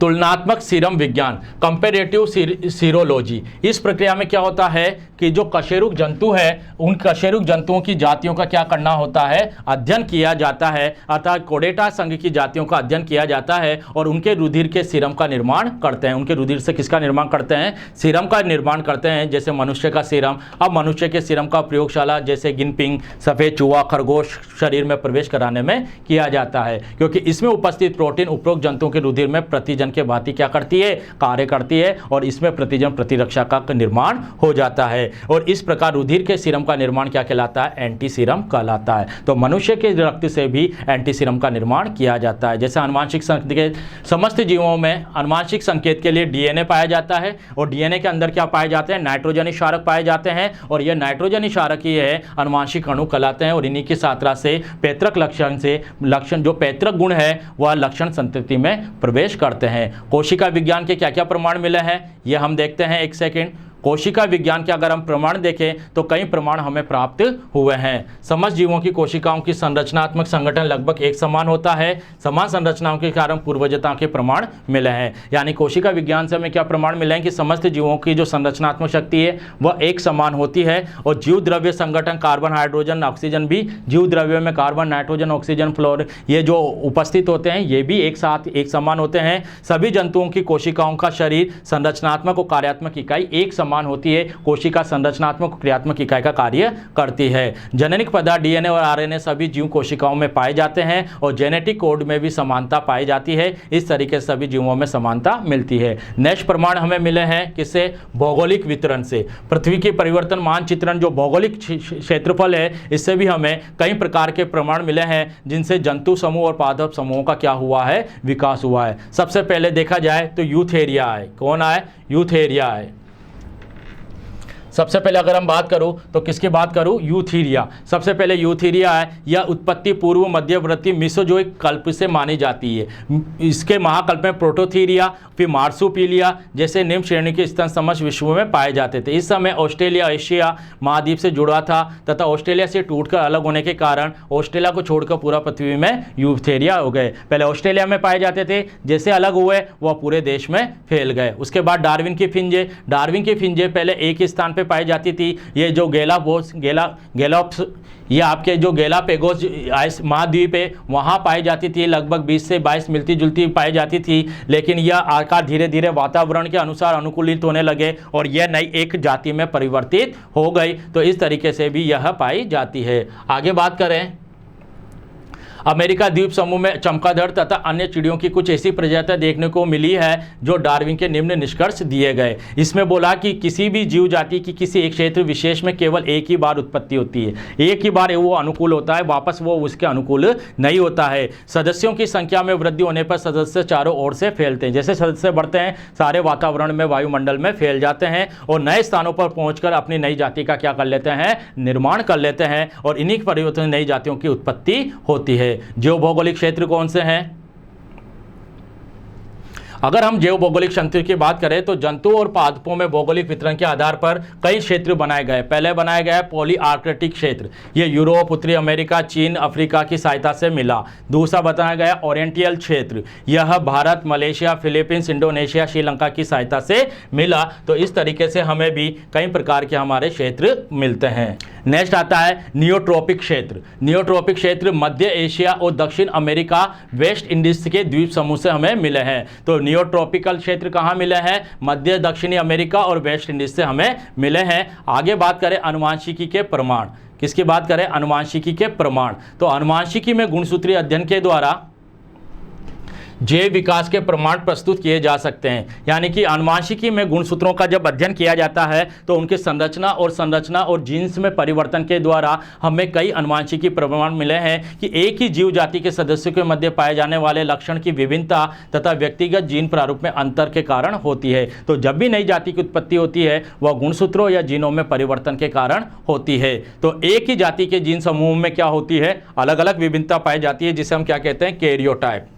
तुलनात्मक सीरम विज्ञान, कंपेरेटिव सीरोलॉजी। इस प्रक्रिया में क्या होता है कि जो कशेरुक जंतु है उन कशेरुक जंतुओं की जातियों का क्या करना होता है, अध्ययन किया जाता है, अर्थात कोडेटा संघ की जातियों का अध्ययन किया जाता है और उनके रुधिर के सीरम का निर्माण करते हैं। उनके रुधिर से किसका निर्माण करते हैं, सीरम का निर्माण करते हैं, जैसे मनुष्य का सीरम। अब मनुष्य के सीरम का प्रयोगशाला जैसे गिनपिंग, सफेद चूहा, खरगोश शरीर में प्रवेश कराने में किया जाता है, क्योंकि इसमें उपस्थित प्रोटीन उपरोक्त जंतुओं के रुधिर में प्रतिजन के भांति क्या करती है, कार्य करती है और इसमें प्रतिजन प्रतिरक्षा का निर्माण हो जाता है और इस प्रकार रुधिर के सीरम का निर्माण क्या कहलाता है, एंटी सीरम कहलाता है। तो मनुष्य के रक्त से भी एंटी सीरम का निर्माण किया जाता है। जैसे आनुवांशिक संकेत, समस्त जीवों में आनुवांशिक संकेत के लिए डीएनए पाया जाता है और डीएनए के अंदर क्या पाए जाते हैं, नाइट्रोजन क्षारक पाए जाते हैं और यह नाइट्रोजन क्षारक ही है आनुवांशिक अणु कहलाते हैं और इन्हीं की सात्रा से पैतृक लक्षण जो पैतृक गुण है वह लक्षण संतति में प्रवेश करते हैं। कोशिका विज्ञान के क्या क्या प्रमाण मिले हैं यह हम देखते हैं। एक सेकंड, कोशिका विज्ञान के अगर हम प्रमाण देखें तो कई प्रमाण हमें प्राप्त हुए हैं। समस्त जीवों की कोशिकाओं की संरचनात्मक संगठन लगभग एक समान होता है, समान संरचनाओं के कारण पूर्वजता के प्रमाण मिले हैं। यानी कोशिका विज्ञान से हमें क्या प्रमाण मिले हैं कि समस्त जीवों की जो संरचनात्मक शक्ति है वह एक समान होती है और जीव द्रव्य संगठन कार्बन, हाइड्रोजन, ऑक्सीजन भी जीव द्रव्य में कार्बन, नाइट्रोजन, ऑक्सीजन, फ्लोर ये जो उपस्थित होते हैं ये भी एक साथ एक समान होते हैं। सभी जंतुओं की कोशिकाओं का शरीर संरचनात्मक और कार्यात्मक इकाई एक समान होती है। कोशिका संरचनात्मक और क्रियात्मक इकाई का कार्य करती है। जेनेटिक पदार्थ डीएनए और आरएनए सभी जीव कोशिकाओं में पाए जाते हैं और जेनेटिक कोड में भी समानता पाई जाती है। इस तरीके से सभी जीवों में समानता मिलती है। नेक्स्ट प्रमाण हमें मिले हैं किससे, भौगोलिक वितरण से। पृथ्वी की परिवर्तन मानचित्रण जो भौगोलिक क्षेत्रफल है इससे भी हमें कई प्रकार के प्रमाण मिले हैं जिनसे जंतु समूह और पादप समूहों का क्या हुआ है, विकास हुआ है। सबसे पहले देखा जाए तो यूथेरिया है। कौन आए, यूथेरिया है। सबसे पहले अगर हम बात करूं तो किसकी बात करूं, यूथीरिया। सबसे पहले यूथीरिया है, यह उत्पत्ति पूर्व मध्यवर्ती मिसोजोइक कल्प से मानी जाती है। इसके महाकल्प में प्रोटोथीरिया फिर मार्सुपिलिया जैसे निम्न श्रेणी के स्तन समस्त विश्व में पाए जाते थे। इस समय ऑस्ट्रेलिया एशिया महाद्वीप से जुड़ा था तथा ऑस्ट्रेलिया से टूटकर अलग होने के कारण ऑस्ट्रेलिया को छोड़कर पूरा पृथ्वी में यूथेरिया हो गए। पहले ऑस्ट्रेलिया में पाए जाते थे, जैसे अलग हुए वह पूरे देश में फैल गए। उसके बाद डार्विन की फिंजे, डार्विन की फिंजे पहले एक ही स्थान पे पाई जाती थी। ये जो गैलाप्स ये आपके जो गैलापेगोस महाद्वीप है वहाँ पाई जाती थी। लगभग 20 से 22 मिलती जुलती पाई जाती थी, लेकिन यह आकार धीरे धीरे वातावरण के अनुसार अनुकूलित होने लगे और यह नई एक जाति में परिवर्तित हो गई। तो इस तरीके से भी यह पाई जाती है। आगे बात करें, अमेरिका द्वीप समूह में चमगादड़ तथा अन्य चिड़ियों की कुछ ऐसी प्रजातियां देखने को मिली है जो डार्विन के निम्न निष्कर्ष दिए गए। इसमें बोला कि किसी भी जीव जाति की किसी एक क्षेत्र विशेष में केवल एक ही बार उत्पत्ति होती है, एक ही बार वो अनुकूल होता है, वापस वो उसके अनुकूल नहीं होता है। सदस्यों की संख्या में वृद्धि होने पर सदस्य चारों ओर से फैलते हैं। जैसे सदस्य बढ़ते हैं सारे वातावरण में, वायुमंडल में फैल जाते हैं और नए स्थानों पर पहुंचकर अपनी नई जाति का क्या कर लेते हैं, निर्माण कर लेते हैं और इन्हीं परिवर्तन नई जातियों की उत्पत्ति होती है। जो भौगोलिक क्षेत्र कौन से हैं, अगर हम जैव भौगोलिक तंत्र की बात करें तो जंतु और पादपों में भौगोलिक वितरण के आधार पर कई क्षेत्र बनाए गए। पहले बनाया गया पॉलीआर्कटिक क्षेत्र, ये यूरोप, उत्तरी अमेरिका, चीन, अफ्रीका की सहायता से मिला। दूसरा बताया गया ओरिएंटल क्षेत्र, यह Bharat, Malaysia, Philippines, Indonesia, Sri Lanka की सहायता से मिला। तो इस तरीके से हमें भी कई प्रकार के हमारे क्षेत्र मिलते हैं। नेक्स्ट आता है नियोट्रॉपिक क्षेत्र। नियोट्रॉपिक क्षेत्र मध्य एशिया और दक्षिण अमेरिका, वेस्ट इंडीज के द्वीप समूह से हमें मिले हैं। तो नियोट्रॉपिकल क्षेत्र कहाँ मिले हैं? मध्य दक्षिणी अमेरिका और वेस्ट इंडीज से हमें मिले हैं। आगे बात करें आनुवंशिकी के प्रमाण, किसकी बात करें? आनुवंशिकी के प्रमाण। तो आनुवंशिकी में गुणसूत्रीय अध्ययन के द्वारा जैव विकास के प्रमाण प्रस्तुत किए जा सकते हैं। यानी कि आनुवंशिकी में गुणसूत्रों का जब अध्ययन किया जाता है तो उनके संरचना और जीन्स में परिवर्तन के द्वारा हमें कई आनुवंशिकी प्रमाण मिले हैं कि एक ही जीव जाति के सदस्यों के मध्य पाए जाने वाले लक्षण की विभिन्नता तथा व्यक्तिगत जीन प्रारूप में अंतर के कारण होती है। तो जब भी नई जाति की उत्पत्ति होती है वह गुणसूत्रों या जीनों में परिवर्तन के कारण होती है। तो एक ही जाति के जीन समूह में क्या होती है? अलग अलग विभिन्नता पाई जाती है, जिसे हम क्या कहते हैं? कैरियोटाइप।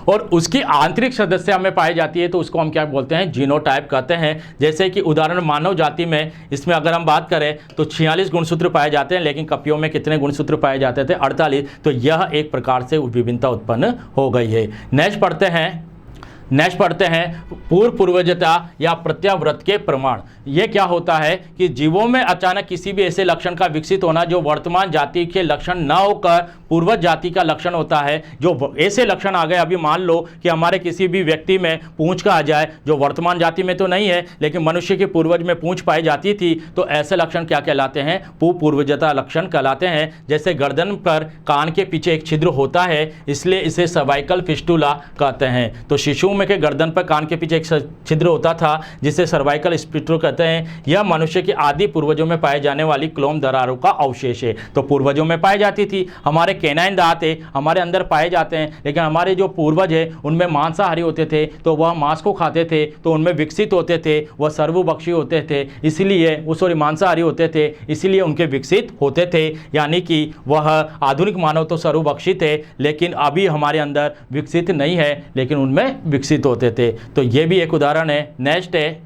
और उसकी आंतरिक सदस्य में पाई जाती है तो उसको हम क्या बोलते हैं? जीनोटाइप कहते हैं। जैसे कि उदाहरण मानव जाति में, इसमें अगर हम बात करें तो 46 गुणसूत्र पाए जाते हैं, लेकिन कपियों में कितने गुणसूत्र पाए जाते थे? 48। तो यह एक प्रकार से विभिन्नता उत्पन्न हो गई है। नेक्स्ट पढ़ते हैं पूर्वजता या प्रत्यावर्त के प्रमाण। ये क्या होता है कि जीवों में अचानक किसी भी ऐसे लक्षण का विकसित होना जो वर्तमान जाति के लक्षण न होकर पूर्वज जाति का लक्षण होता है। जो ऐसे लक्षण आ गए, अभी मान लो कि हमारे किसी भी व्यक्ति में पूंछ का आ जाए, जो वर्तमान जाति में तो नहीं है लेकिन मनुष्य के पूर्वज में पूंछ पाई जाती थी, तो ऐसे लक्षण क्या कहलाते हैं? पूर्वजता लक्षण कहलाते हैं। जैसे गर्दन पर कान के पीछे एक छिद्र होता है, इसलिए इसे सर्वाइकल फिस्टुला कहते हैं। तो शिशुओं के गर्दन पर कान के पीछे एक छिद्र होता था जिसे सर्वाइकल फिस्टुला कहते हैं। यह मनुष्य के आदि पूर्वजों में पाए जाने वाली क्लोम दरारों का अवशेष है। तो पूर्वजों में पाई जाती थी। हमारे कैनाइन दांत है, हमारे अंदर पाए जाते हैं, लेकिन हमारे जो पूर्वज है उनमें मांसाहारी होते थे, तो वह मांस को खाते थे, तो उनमें विकसित होते थे, वह सर्वभक्षी होते थे, इसलिए वो मांसाहारी होते थे, इसलिए उनके विकसित होते थे। यानी कि वह आधुनिक मानव तो सर्वभक्षी थे, लेकिन अभी हमारे अंदर विकसित नहीं है, लेकिन उनमें विकसित होते थे। तो ये भी एक उदाहरण है। नेक्स्ट है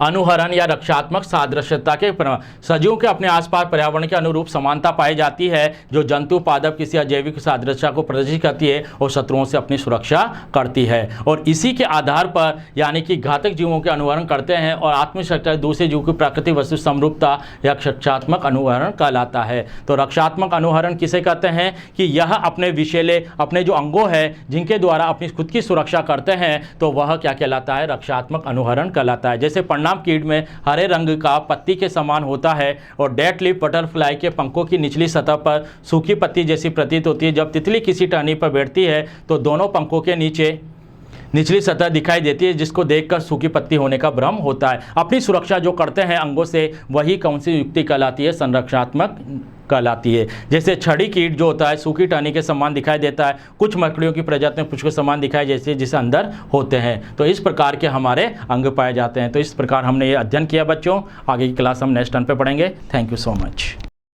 अनुहरण या रक्षात्मक सादृश्यता के प्रमाण। सजीवों के अपने आसपास पर्यावरण के अनुरूप समानता पाई जाती है जो जंतु पादप किसी अजैविक सादृश्यता को प्रदर्शित करती है और शत्रुओं से अपनी सुरक्षा करती है। और इसी के आधार पर यानी कि घातक जीवों के अनुहरण करते हैं और आत्मशक्ति दूसरे जीव की प्राकृतिक वस्तु समरूपता या रक्षात्मक अनुहरण कहलाता है। तो रक्षात्मक अनुहरण किसे कहते हैं? कि यह अपने विषैले अपने जो अंगों है जिनके द्वारा अपनी खुद की सुरक्षा करते हैं, तो वह क्या कहलाता है? रक्षात्मक अनुहरण कहलाता है। जैसे परिणाम कीट में हरे रंग का पत्ती के समान होता है और डेट लीफ बटरफ्लाई के पंखों की निचली सतह पर सूखी पत्ती जैसी प्रतीत होती है। जब तितली किसी टहनी पर बैठती है तो दोनों पंखों के नीचे निचली सतह दिखाई देती है, जिसको देखकर सूखी पत्ती होने का भ्रम होता है। अपनी सुरक्षा जो करते हैं अंगों से, वही कौन सी युक्ति कहलाती है? संरक्षणात्मक कहलाती है। जैसे छड़ी कीट जो होता है सूखी टहनी के समान दिखाई देता है, कुछ मकड़ियों की प्रजाति में पुष्प के समान दिखाई जैसे जिसे अंदर होते हैं। तो इस प्रकार के हमारे अंग पाए जाते हैं। तो इस प्रकार हमने ये अध्ययन किया बच्चों। आगे की क्लास हम नेक्स्ट टर्न पे पढ़ेंगे। Thank you so much.